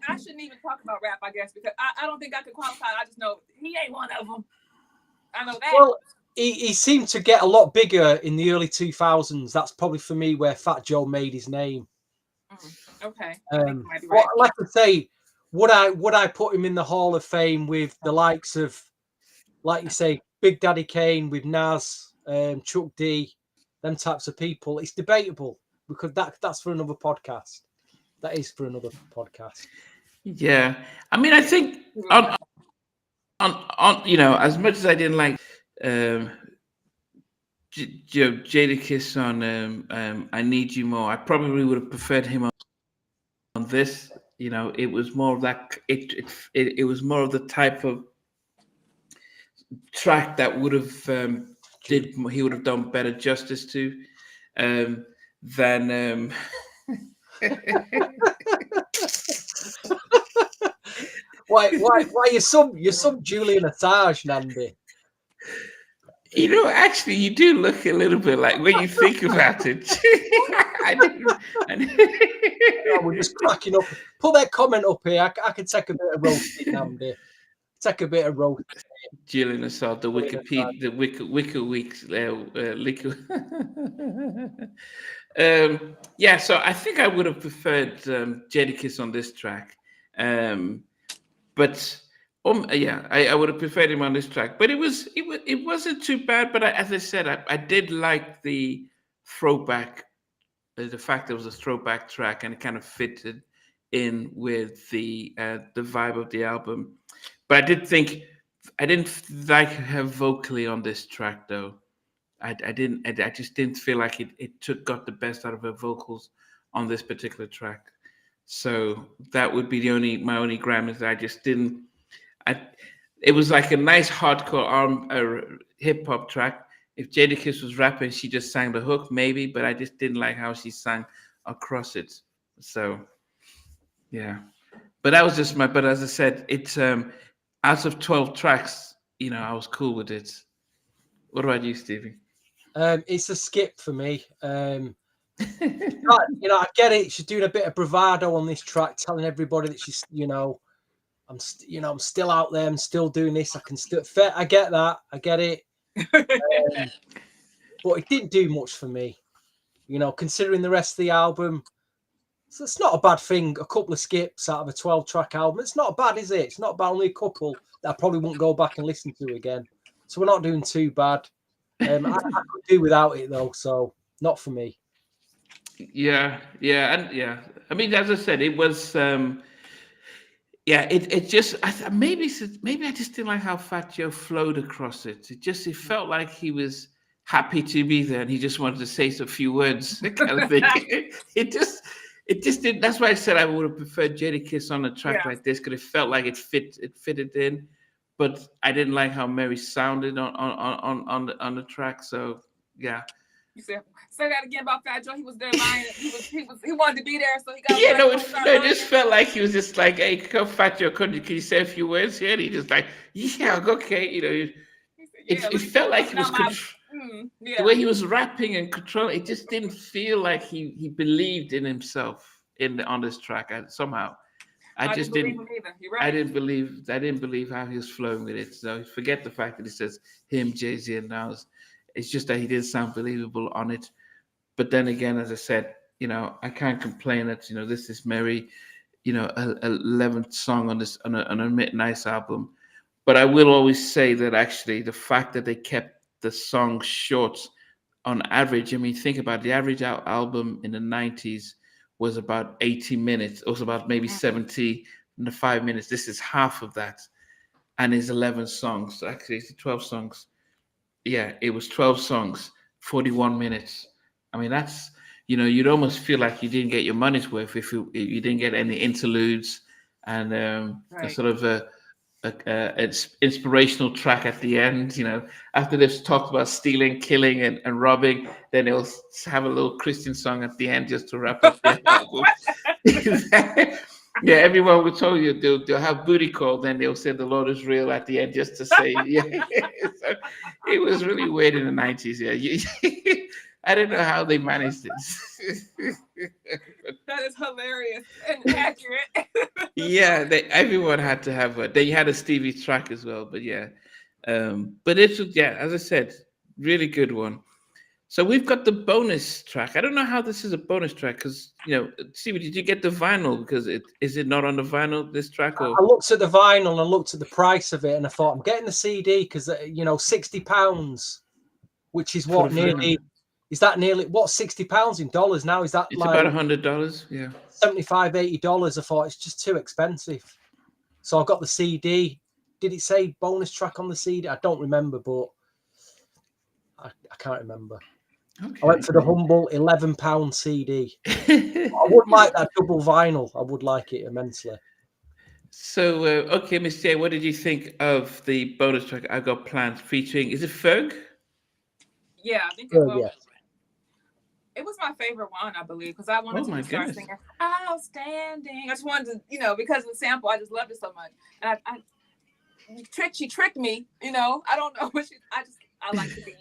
I shouldn't even talk about rap, I guess, because I don't think I could qualify. I just know he ain't one of them. I know that. he seemed to get a lot bigger in the early 2000s. That's probably for me where Fat Joe made his name. Okay. I think you might be right. But like I say, would I put him in the Hall of Fame with the likes of, like you say, Big Daddy Kane, with Nas, Chuck D, them types of people? It's debatable, because that's for another podcast. That is for another podcast. Yeah, I mean, I think on as much as I didn't like Jadakiss on I Need You More, I probably would have preferred him on this. It was more of that. It was more of the type of track that would have he would have done better justice to than. Why you some Julian Assange, Nnamdi? Actually, you do look a little bit like, when you think about it. We're just cracking up. Put that comment up here. I can take a bit of roasting, Nnamdi. Take a bit of roast. Julian Assange, the Wikipedia, the WikiLeaks. Yeah, so I think I would have preferred Jadakiss on this track, but yeah, I would have preferred him on this track. But it wasn't too bad. But as I said, I did like the throwback, the fact that it was a throwback track, and it kind of fitted in with the vibe of the album. But I didn't like her vocally on this track, though. I just didn't feel like it got the best out of her vocals on this particular track. So that would be my only gripe, is that I just didn't. It was like a nice hardcore hip hop track. If Jadakiss was rapping, she just sang the hook, maybe, but I just didn't like how she sang across it. So yeah, but that was just but as I said, it's out of 12 tracks, I was cool with it. What about you, Stevie? It's a skip for me. I get it. She's doing a bit of bravado on this track, telling everybody that she's, I'm still out there. I'm still doing this. I can still. I get that. I get it. But it didn't do much for me. Considering the rest of the album, so it's not a bad thing. A couple of skips out of a 12-track album. It's not bad, is it? It's not bad. Only a couple that I probably won't go back and listen to again. So we're not doing too bad. I could do without it though, so not for me. Yeah. I mean, as I said, it was. It just maybe I just didn't like how Fat Joe flowed across it. It felt like he was happy to be there, and he just wanted to say a few words, kind of thing. It just didn't. That's why I said I would have preferred Jadakiss on a track like this, because it felt like it fitted in. But I didn't like how Mary sounded on the track. So yeah. You said, say that again about Fat Joe. He was there lying. He wanted to be there, so he got. Yeah, it just felt like he was just like, "Hey, come Fat Joe, can you say a few words here?" And he just like, "Yeah, okay," It felt like he was the way he was rapping and controlling. It just didn't feel like he believed in himself on this track. I just didn't. Right. I didn't believe how he was flowing with it. So forget the fact that it says him, Jay-Z, and Nas. It's just that he didn't sound believable on it. But then again, as I said, I can't complain that this is Mary, 11th song on a nice album. But I will always say that actually the fact that they kept the songs short on average. I mean, think about it, the average album in the 90s was about 80 minutes. It was about maybe 75 minutes. This is half of that, and it's 11 songs. Actually, it's 12 songs. Yeah, it was 12 songs, 41 minutes. I mean, that's, you'd almost feel like you didn't get your money's worth if you didn't get any interludes and a sort of it's inspirational track at the end. After they've talked about stealing, killing, and robbing, then they'll have a little Christian song at the end just to wrap up the album. Yeah, everyone will tell you they'll have booty call, then they'll say the Lord is real at the end just to say, yeah. So it was really weird in the 90s. Yeah, I don't know how they managed this. That is hilarious and accurate. Yeah, everyone had to have one. They had a Stevie track as well, but yeah, But it's, yeah, as I said, really good one. So we've got the bonus track. I don't know how this is a bonus track because, Stevie, did you get the vinyl? Because is it not on the vinyl, this track? Or I looked at the vinyl and looked at the price of it, and I thought I'm getting the CD because £60, which is for what the vinyl? nearly is that nearly what £60 in dollars now? Is that It's like about $100. Yeah. $75-80? I thought it's just too expensive, so I got the CD. Did it say bonus track on the CD? I don't remember, but I can't remember. Okay. I went for the humble £11 CD. I would like that double vinyl. I would like it immensely. So, okay, Miss J, what did you think of the bonus track I Got Plans featuring, is it Ferg? Yeah, I think Yeah. it was my favorite one, I believe, because I wanted to start goodness. singing "Outstanding." I just wanted to, because of the sample, I just loved it so much. And she tricked me, I don't know what I like the beat.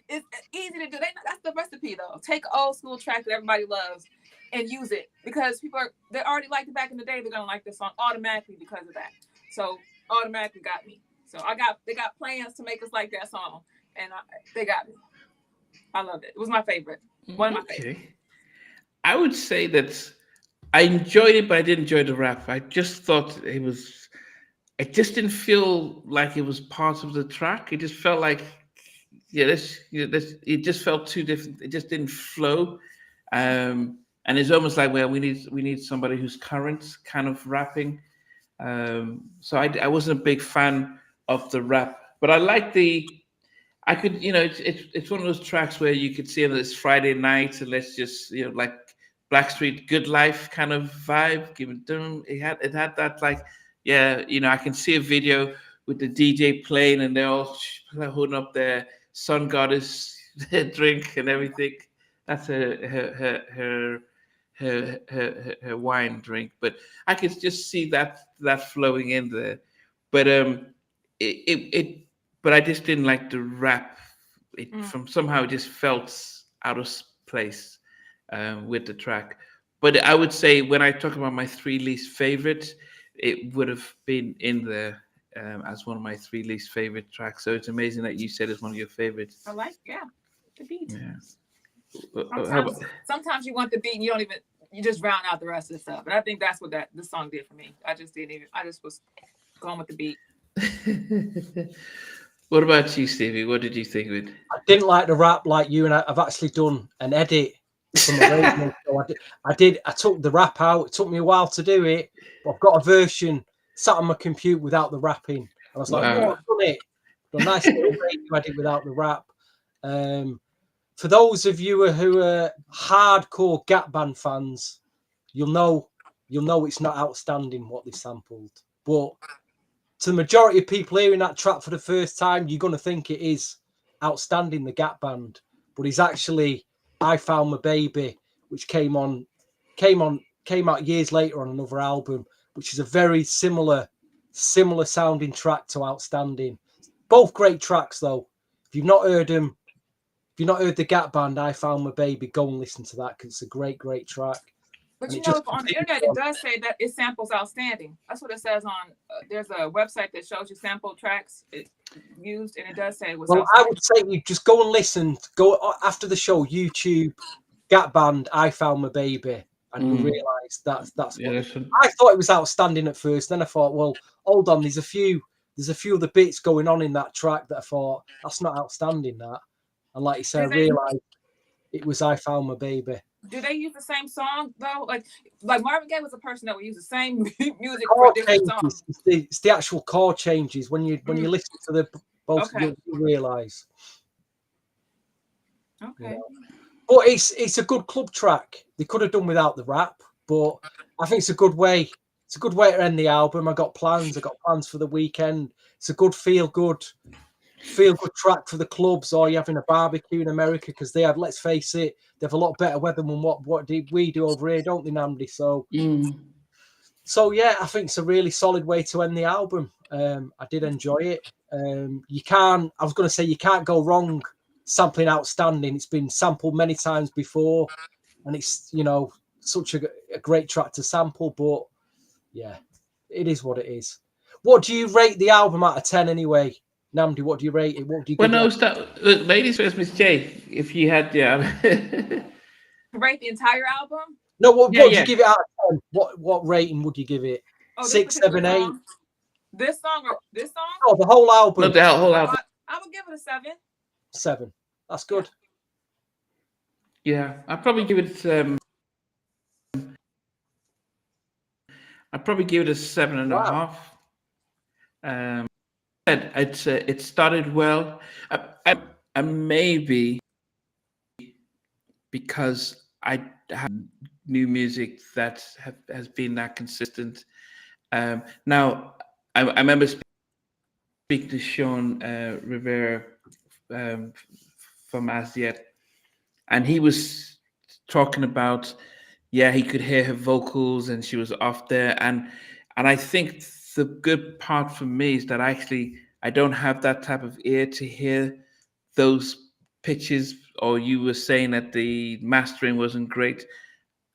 It's easy to do. That's the recipe, though. Take an old school track that everybody loves and use it, because they already liked it back in the day. They're gonna like this song automatically because of that. So automatically got me. So they got plans to make us like that song, and they got me. I loved it. It was my favorite. One of my favorites. I would say that I enjoyed it, but I didn't enjoy the rap. I just thought it just didn't feel like it was part of the track. It just felt like, it just felt too different. It just didn't flow. And it's almost like, well, we need somebody who's current kind of rapping. So I wasn't a big fan of the rap, but I like I could, it's one of those tracks where you could see that it's Friday night and let's just, like Blackstreet Good Life kind of vibe. It had that, like, I can see a video with the DJ playing and they're all holding up their Sun Goddess drink and everything. That's her wine drink, but I could just see that flowing in there. But but I just didn't like the rap. From somehow it just felt out of place with the track. But I would say when I talk about my three least favorite, it would have been in there as one of my three least favorite tracks. So it's amazing that you said it's one of your favorites. I like, the beat. Yeah. Sometimes you want the beat and you just round out the rest of the stuff. And I think that's what the song did for me. I just was going with the beat. What about you, Stevie? What did you think of it? I didn't like the rap like you, and I've actually done an edit from the radio. So I took the rap out. It took me a while to do it, but I've got a version sat on my computer without the rapping. And I was like, Wow. I've done it. Done a nice little radio edit without the rap. For those of you who are hardcore Gap Band fans, you'll know it's not outstanding what they sampled. But to the majority of people hearing that track for the first time, you're going to think it is outstanding, the Gap Band. But it's actually I Found My Baby, which came out years later on another album, which is a very similar sounding track to Outstanding. Both great tracks, though. If you've not heard them, if you've not heard the Gap Band, I Found My Baby, go and listen to that because it's a great, great track. But on the internet, it does say that it samples Outstanding. That's what it says on. There's a website that shows you sample tracks used, and it does say it was. Well, I would say you just go and listen. Go after the show, YouTube, Gap Band, I Found My Baby, and you realise that's what. I thought it was outstanding at first. Then I thought, well, hold on, there's a few of the bits going on in that track that I thought that's not outstanding. That, and like you said, I realised it was I Found My Baby. Do they use the same song though? Like Marvin Gaye was a person that would use the same music for different songs. It's the actual chord changes when you listen to the both. You realise. Okay. But it's a good club track. They could have done without the rap, but I think it's a good way. It's a good way to end the album. I got plans for the weekend. It's a good feel good track for the clubs, or you're having a barbecue in America, because they have, let's face it, they have a lot better weather than what we do over here, don't they, Nnamdi? So yeah, I think it's a really solid way to end the album. I did enjoy it. You can't go wrong sampling Outstanding. It's been sampled many times before, and it's such a great track to sample. But yeah, it is what it is. What do you rate the album out of 10 anyway, Nnamdi, what do you rate it? What do you Well, give no, it? look, ladies first, Miss J. If you had, yeah, Rate the entire album. No, what yeah, do you yeah. give it out of 10? What rating would you give it? Oh, this 6, particular 7, 8? song. This song or this song? Oh, the whole album. Not the whole album. I would give it a 7. 7. That's good. Yeah, I'd probably give it. I'd probably give it a 7.5. It started well. And maybe because I have new music that has been that consistent. Now, I remember speaking to Sean Rivera from As Yet, and he was talking about, yeah, he could hear her vocals and she was off there. And I think the good part for me is that I don't have that type of ear to hear those pitches, or you were saying that the mastering wasn't great.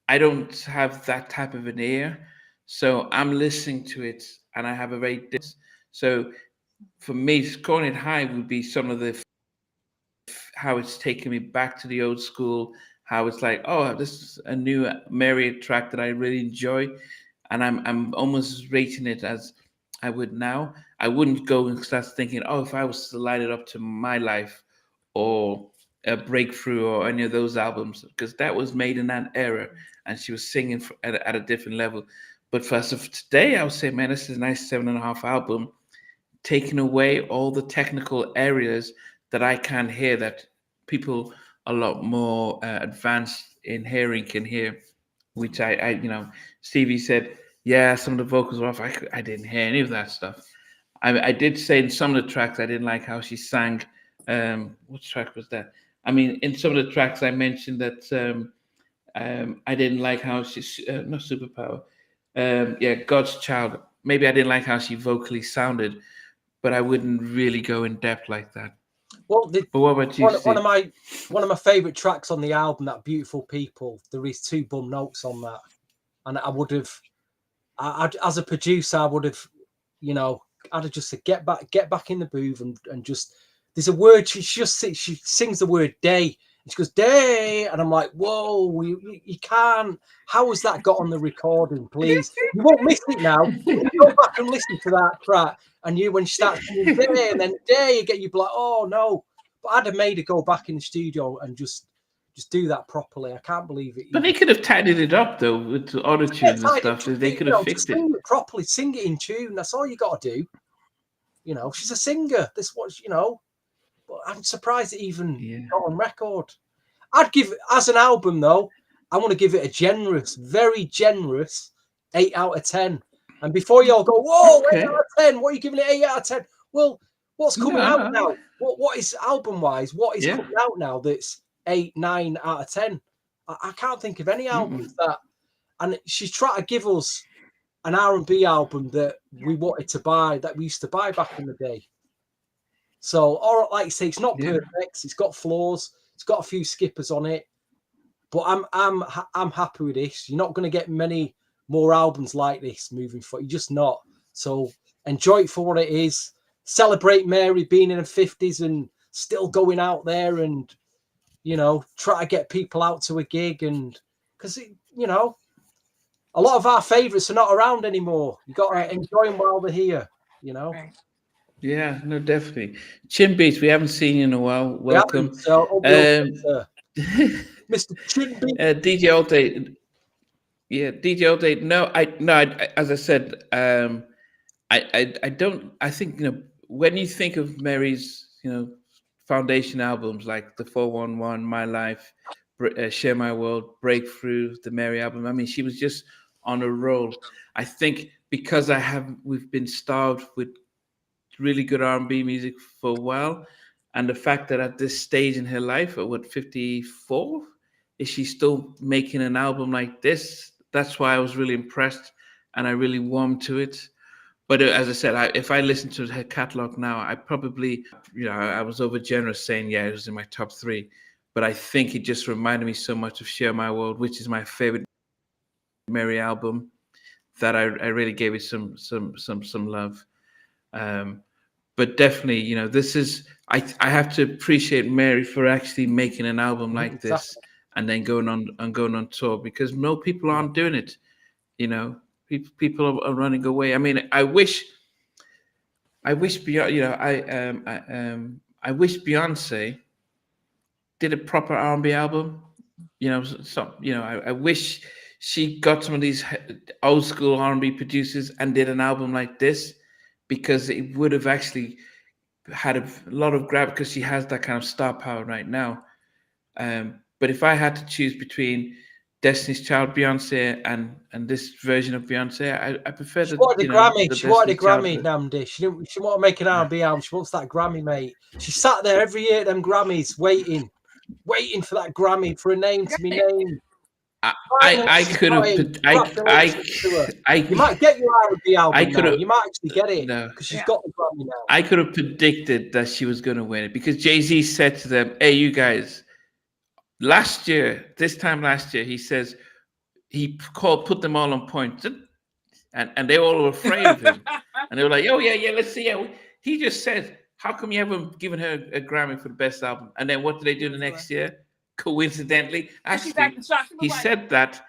I don't have that type of an ear. So I'm listening to it and I have a very different. So for me, scoring it high would be some of the how it's taken me back to the old school, how it's like, oh, this is a new Mary track that I really enjoy. And I'm almost rating it as I would now. I wouldn't go and start thinking, oh, if I was to light it up to My Life or a Breakthrough or any of those albums, because that was made in that era and she was singing at a different level. But for us of today, I would say, man, this is a nice 7.5 album, taking away all the technical areas that I can hear that people a lot more advanced in hearing can hear, which Stevie said, yeah, some of the vocals were off. I didn't hear any of that stuff. I did say in some of the tracks, I didn't like how she sang. What track was that? I mean, in some of the tracks, I mentioned that I didn't like how she, not Superpower, yeah, God's Child. Maybe I didn't like how she vocally sounded, but I wouldn't really go in depth like that. Well, But what about you, one of my favorite tracks on the album, that Beautiful People, there is 2 bum notes on that, and I would have, as a producer, I would have, I'd have just said, get back in the booth and just. There's a word she sings the word day, and she goes day, and I'm like, whoa, you can't. How has that got on the recording? Please, you won't miss it now. You go back and listen to that track, and when she starts singing day and then day again, you'd be like, oh no. But I'd have made her go back in the studio and just do that properly. I can't believe it. But they could have tidied it up though with the auto tune and stuff. They could have fixed it. Sing it properly, sing it in tune. That's all you got to do. She's a singer. This was, But I'm surprised it even got on record. I'd give, as an album though, I want to give it a generous, very generous 8 out of 10. And before y'all go, whoa, okay. 8 out of 10, what are you giving it 8 out of 10? Well, what's coming out now? What is album-wise? What is coming out now that's 8, 9 out of 10? I can't think of any albums that. And she's trying to give us an R&B album that we wanted to buy, that we used to buy back in the day. So, or like you say, it's not perfect. It's got flaws. It's got a few skippers on it. But I'm happy with this. You're not going to get many more albums like this moving forward. You're just not. So enjoy it for what it is. Celebrate Mary being in her 50s and still going out there and, try to get people out to a gig. And because, a lot of our favourites are not around anymore. You got to enjoy them while they're here, Right. Yeah, no, definitely. Chin Beats, we haven't seen you in a while. Welcome. Mr. Chin Beats. DJ All Day. Yeah, DJ All Day. No, as I said, I don't, I think, when you think of Mary's, foundation albums like the 411, My Life, Share My World, Breakthrough, the Mary album, I mean, she was just on a roll. I think because we've been starved with really good R&B music for a while, and the fact that at this stage in her life, at what, 54, is she still making an album like this? That's why I was really impressed and I really warmed to it. But as I said, if I listen to her catalog now, I probably, I was over generous saying, yeah, it was in my top 3. But I think it just reminded me so much of Share My World, which is my favorite Mary album, that I really gave it some love. but definitely, you know, this is I have to appreciate Mary for actually making an album like this Exactly. and then going on tour, because no people Yeah. aren't doing it. You know, people are running away. I mean, I wish Beyonce, you know, I wish Beyonce did a proper R&B album. You know, so you know, I wish she got some of these old school R&B producers and did an album like this, because it would have actually had a lot of grab, because she has that kind of star power right now. But if I had to choose between Destiny's Child Beyonce and this version of Beyonce, I prefer She wanted a Grammy. the She wanted a Destiny's Child. Grammy, Nnamdi. She didn't. She wanted to make an Yeah. R&B album. She wants that Grammy, mate. She sat there every year at them Grammys, waiting for that Grammy, for a name to be named. I could have You might get your R&B I album could now. have You might actually get it no. because she's got the Grammy now. I could have predicted that she was going to win it, because Jay-Z said to them, "Hey, you guys, this time last year, he says he put them all on point, and they all were afraid of him, and they were like, oh yeah, let's see." Yeah, he just said, how come you haven't given her a Grammy for the best album? And then what did they do the next year? Coincidentally, actually, he said that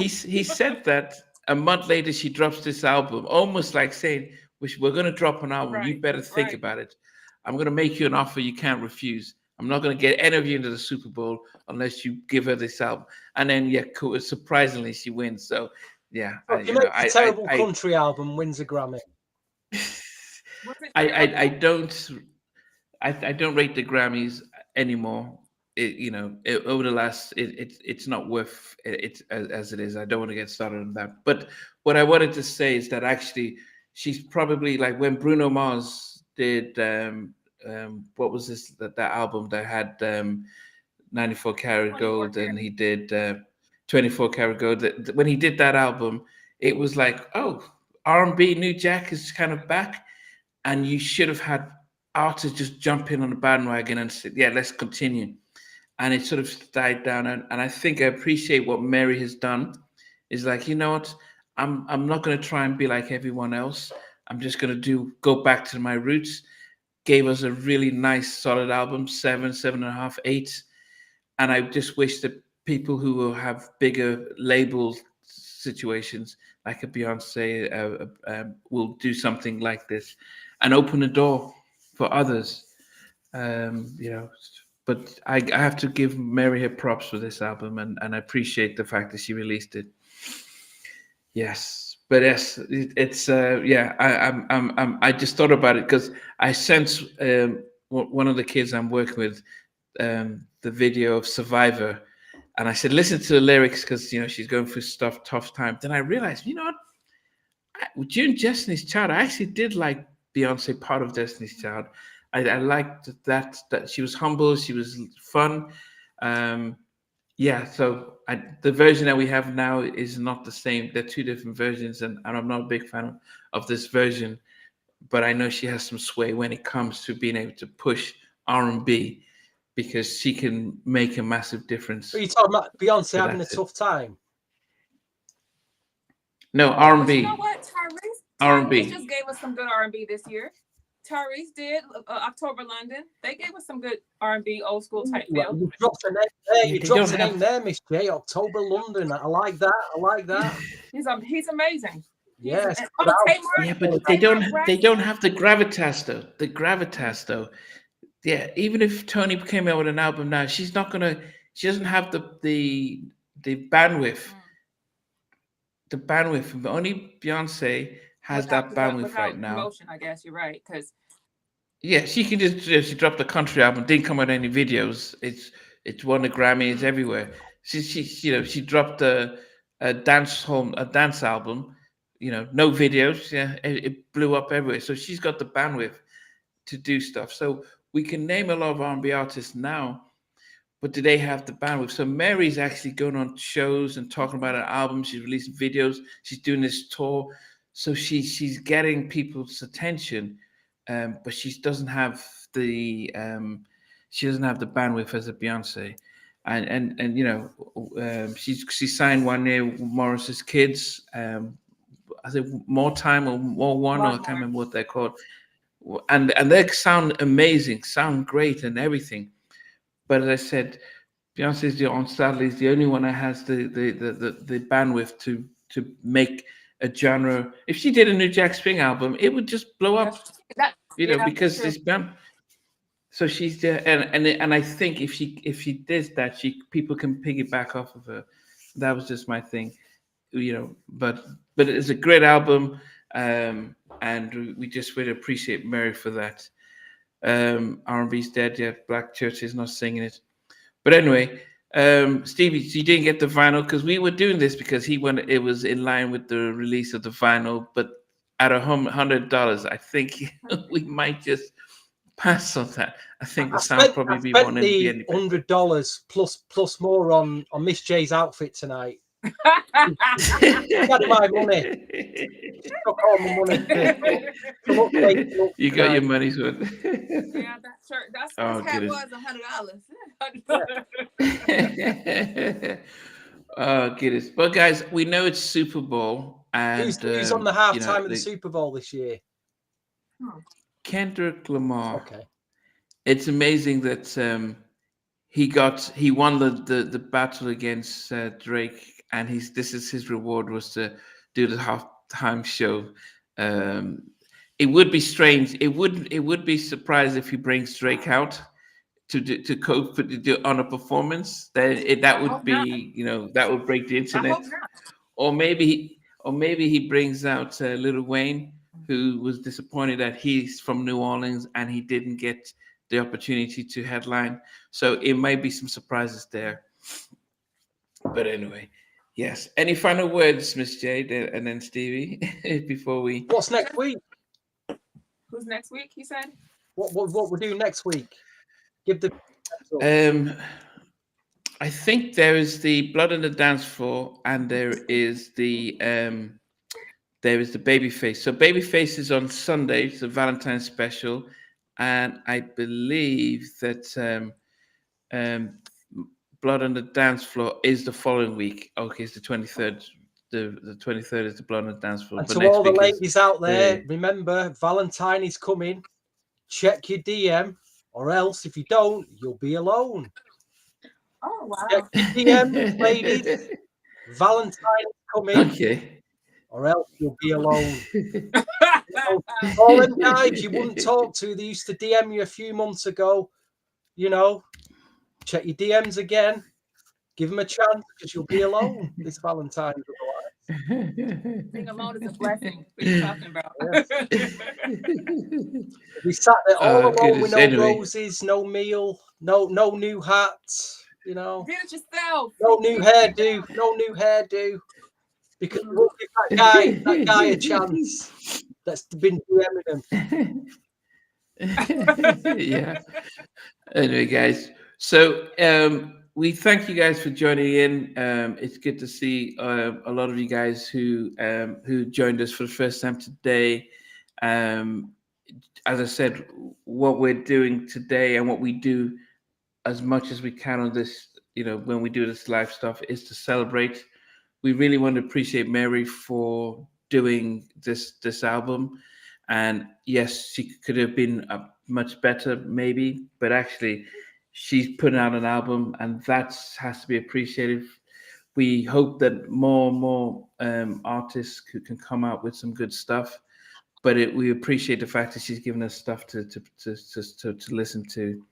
he said that a month later she drops this album, almost like saying, we're going to drop an album. You better think about it. I'm going to make you an offer you can't refuse. I'm not going to get any of you into the Super Bowl unless you give her this album. And then, yeah, cool. Surprisingly, she wins. So, yeah. If you make a terrible country album, wins a Grammy. I don't rate the Grammys anymore. Over the last, it's not worth it as it is. I don't want to get started on that. But what I wanted to say is that actually she's probably like when Bruno Mars did what was this that album that had 94 Karat Gold, and he did 24 Karat Gold. When he did that album, it was like, oh, R&B New Jack is kind of back, and you should have had artists just jump in on the bandwagon and say, yeah, let's continue. And it sort of died down. And I think I appreciate what Mary has done. Is like, you know what? I'm not going to try and be like everyone else. I'm just going to go back to my roots. Gave us a really nice, solid album, 7.5, 8. And I just wish that people who will have bigger label situations, like a Beyonce, will do something like this and open the door for others. But I have to give Mary her props for this album, and I appreciate the fact that she released it. Yes, but yes, it's I just thought about it because I sense one of the kids I'm working with the video of Survivor, and I said listen to the lyrics because she's going through tough time. Then I realized during Destiny's Child I actually did like Beyonce part of Destiny's Child. I liked that she was humble, she was fun. So the version that we have now is not the same. They're two different versions, and I'm not a big fan of this version. But I know she has some sway when it comes to being able to push R&B, because she can make a massive difference. Are you talking about Beyonce having a tough time? No, R&B. You know what? Tyrese just gave us some good R&B this year. Tyrese did October London. They gave us some good R&B old school type feel. You dropped a name there. You dropped a name there, Miss J. October London. I like that. He's amazing. Yes. But they don't have the gravitas though. The gravitas though. Yeah, even if Tony came out with an album now, she doesn't have the bandwidth. The bandwidth. Only Beyonce has that bandwidth right now. Promotion, I guess you're right, because she can she dropped the country album, didn't come out any videos. It's won the Grammys everywhere. She dropped a dance album, no videos. Yeah, it blew up everywhere. So she's got the bandwidth to do stuff. So we can name a lot of R&B artists now, but do they have the bandwidth? So Mary's actually going on shows and talking about her album. She's releasing videos. She's doing this tour. So she's getting people's attention, but she doesn't have the bandwidth as a Beyonce, and she signed one year with Morris's Kids. I think More Time or More One, or I can't remember what they're called. and they sound amazing, sound great, and everything. But as I said, sadly is the only one that has the bandwidth to make a genre. If she did a new Jack Spring album, it would just blow up, because true. this band. So she's there, and I think if she does that, people can piggyback off of her. That was just my thing, But it's a great album, and we just really appreciate Mary for that. R&B's dead yet. Black Church is not singing it. But anyway, Stevie, you didn't get the vinyl because we were doing this because he wanted. It was in line with the release of the vinyl, but at $100, I think we might just pass on that. I think the sound probably be one in the end. $100 plus more on Miss J's outfit tonight. Got my money. Took all my money. You got your money's worth. Yeah, that shirt. That's hat was $100. Oh, goodness. But guys, we know it's Super Bowl, and who's on the halftime of the Super Bowl this year? Kendrick Lamar. Okay. It's amazing that he won the battle against Drake, and his reward was to do the halftime show. It would be strange. It would be surprised if he brings Drake out to cope on a performance. That would be that would break the internet. Or maybe he brings out Lil Wayne, who was disappointed that he's from New Orleans and he didn't get the opportunity to headline. So it might be some surprises there. But anyway, yes. Any final words, Miss Jade, and then Stevie, before we... What's next week? Who's next week, he said? What we'll do next week? Give the... I think there is the Blood on the Dance Floor, and there is the Babyface. So Babyface is on Sunday. It's a Valentine's special. And I believe that Blood on the Dance Floor is the following week. Okay, it's the 23rd. The 23rd is the Blood on the Dance Floor. And to all the ladies out there, remember, Valentine is coming. Check your DM, or else if you don't, you'll be alone. Oh, wow. Check your DM, ladies. Valentine is coming. Okay. Or else you'll be alone. All them guys you wouldn't talk to, they used to DM you a few months ago. Check your DMs again. Give them a chance because you'll be alone this Valentine's. Being alone is a blessing. What are you talking about? We sat there all alone with no roses, no meal, no new hats. Did it yourself. No new hairdo. Because we'll give that guy a chance that's been DMing him. Yeah. Anyway, guys. So we thank you guys for joining in. It's good to see a lot of you guys who joined us for the first time today. As I said, what we're doing today and what we do as much as we can on this, when we do this live stuff, is to celebrate. We really want to appreciate Mary for doing this album. And yes, she could have been much better, maybe, but actually she's putting out an album, and that has to be appreciated. We hope that more artists can come out with some good stuff, but we appreciate the fact that she's given us stuff to listen to.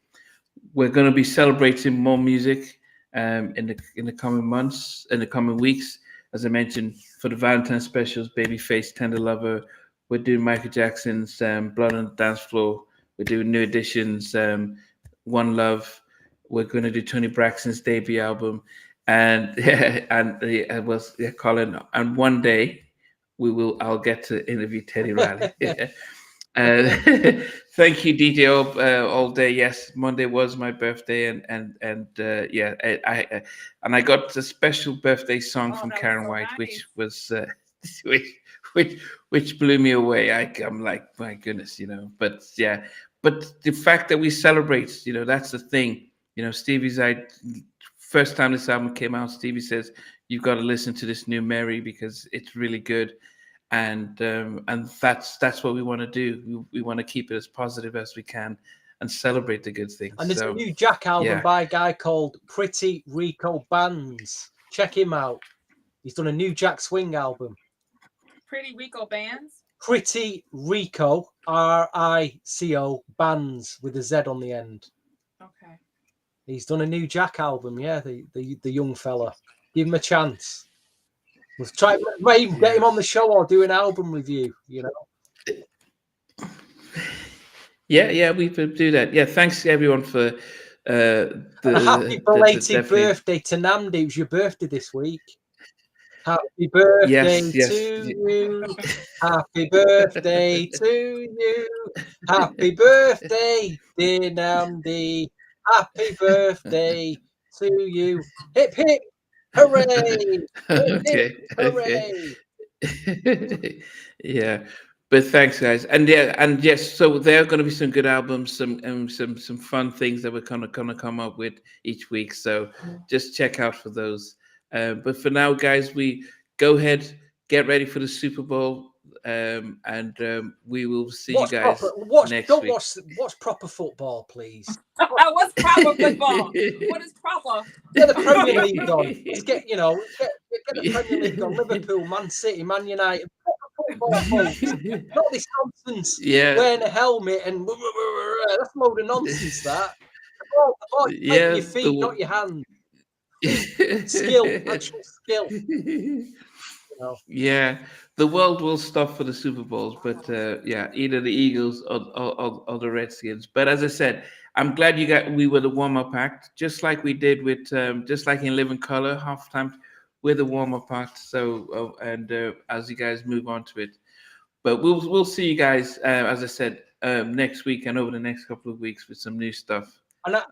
We're going to be celebrating more music in the coming months, in the coming weeks. As I mentioned, for the Valentine's specials, Babyface, Tender Lover, we're doing Michael Jackson's Blood on the Dance Floor. We're doing New Editions, One Love. We're going to do Tony Braxton's debut album, and Colin. And one day I'll get to interview Teddy Riley. Thank you, DJ all day. Yes, Monday was my birthday, and I got a special birthday song from Karen White, nice. which was which blew me away. I'm like, my goodness, But yeah, but the fact that we celebrate, that's the thing. Stevie's first time this album came out, Stevie says you've got to listen to this new Mary because it's really good. and that's what we want to do. We want to keep it as positive as we can and celebrate the good things. And there's So, a new Jack album yeah. by a guy called Pretty Rico Bands. Check him out. He's done a new Jack Swing album. Pretty Rico Bands. Pretty Rico, Rico Bands with a Z on the end. Okay. He's done a new Jack album. Yeah, the young fella. Give him a chance. We'll try get him on the show or do an album review. You know. Yeah, we could do that. Yeah, thanks everyone for And a happy belated birthday to Nnamdi. It was your birthday this week. Happy birthday to you. Happy birthday to you. Happy birthday, dear Nnamdi. Happy birthday to you. Hip hip. Hooray! Okay. Hooray! Yeah. But thanks, guys, and yes. So there are going to be some good albums, some fun things that we're gonna come up with each week. So just check out for those. But for now, guys, we go ahead, get ready for the Super Bowl, and we will see you guys next week. Watch proper football, please. What's proper football? What is proper? Get the Premier League on. Let's get the Premier League on. Liverpool, Man City, Man United. Football, folks. Not this nonsense. Yeah. Wearing a helmet and that's a load of nonsense. That. The ball, your feet, not your hands. Actual skill. You know. Yeah, the world will stop for the Super Bowls, but either the Eagles or the Redskins. But as I said, I'm glad we were the warm-up act, just like we did with just like in Living Color halftime. We're the warm-up act. So as you guys move on to it, but we'll see you guys as I said next week and over the next couple of weeks with some new stuff. And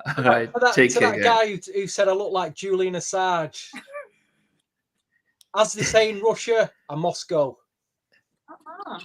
Take care, that guy who said I look like Julian Assange. As they say in Russia, and Moscow. Uh-huh.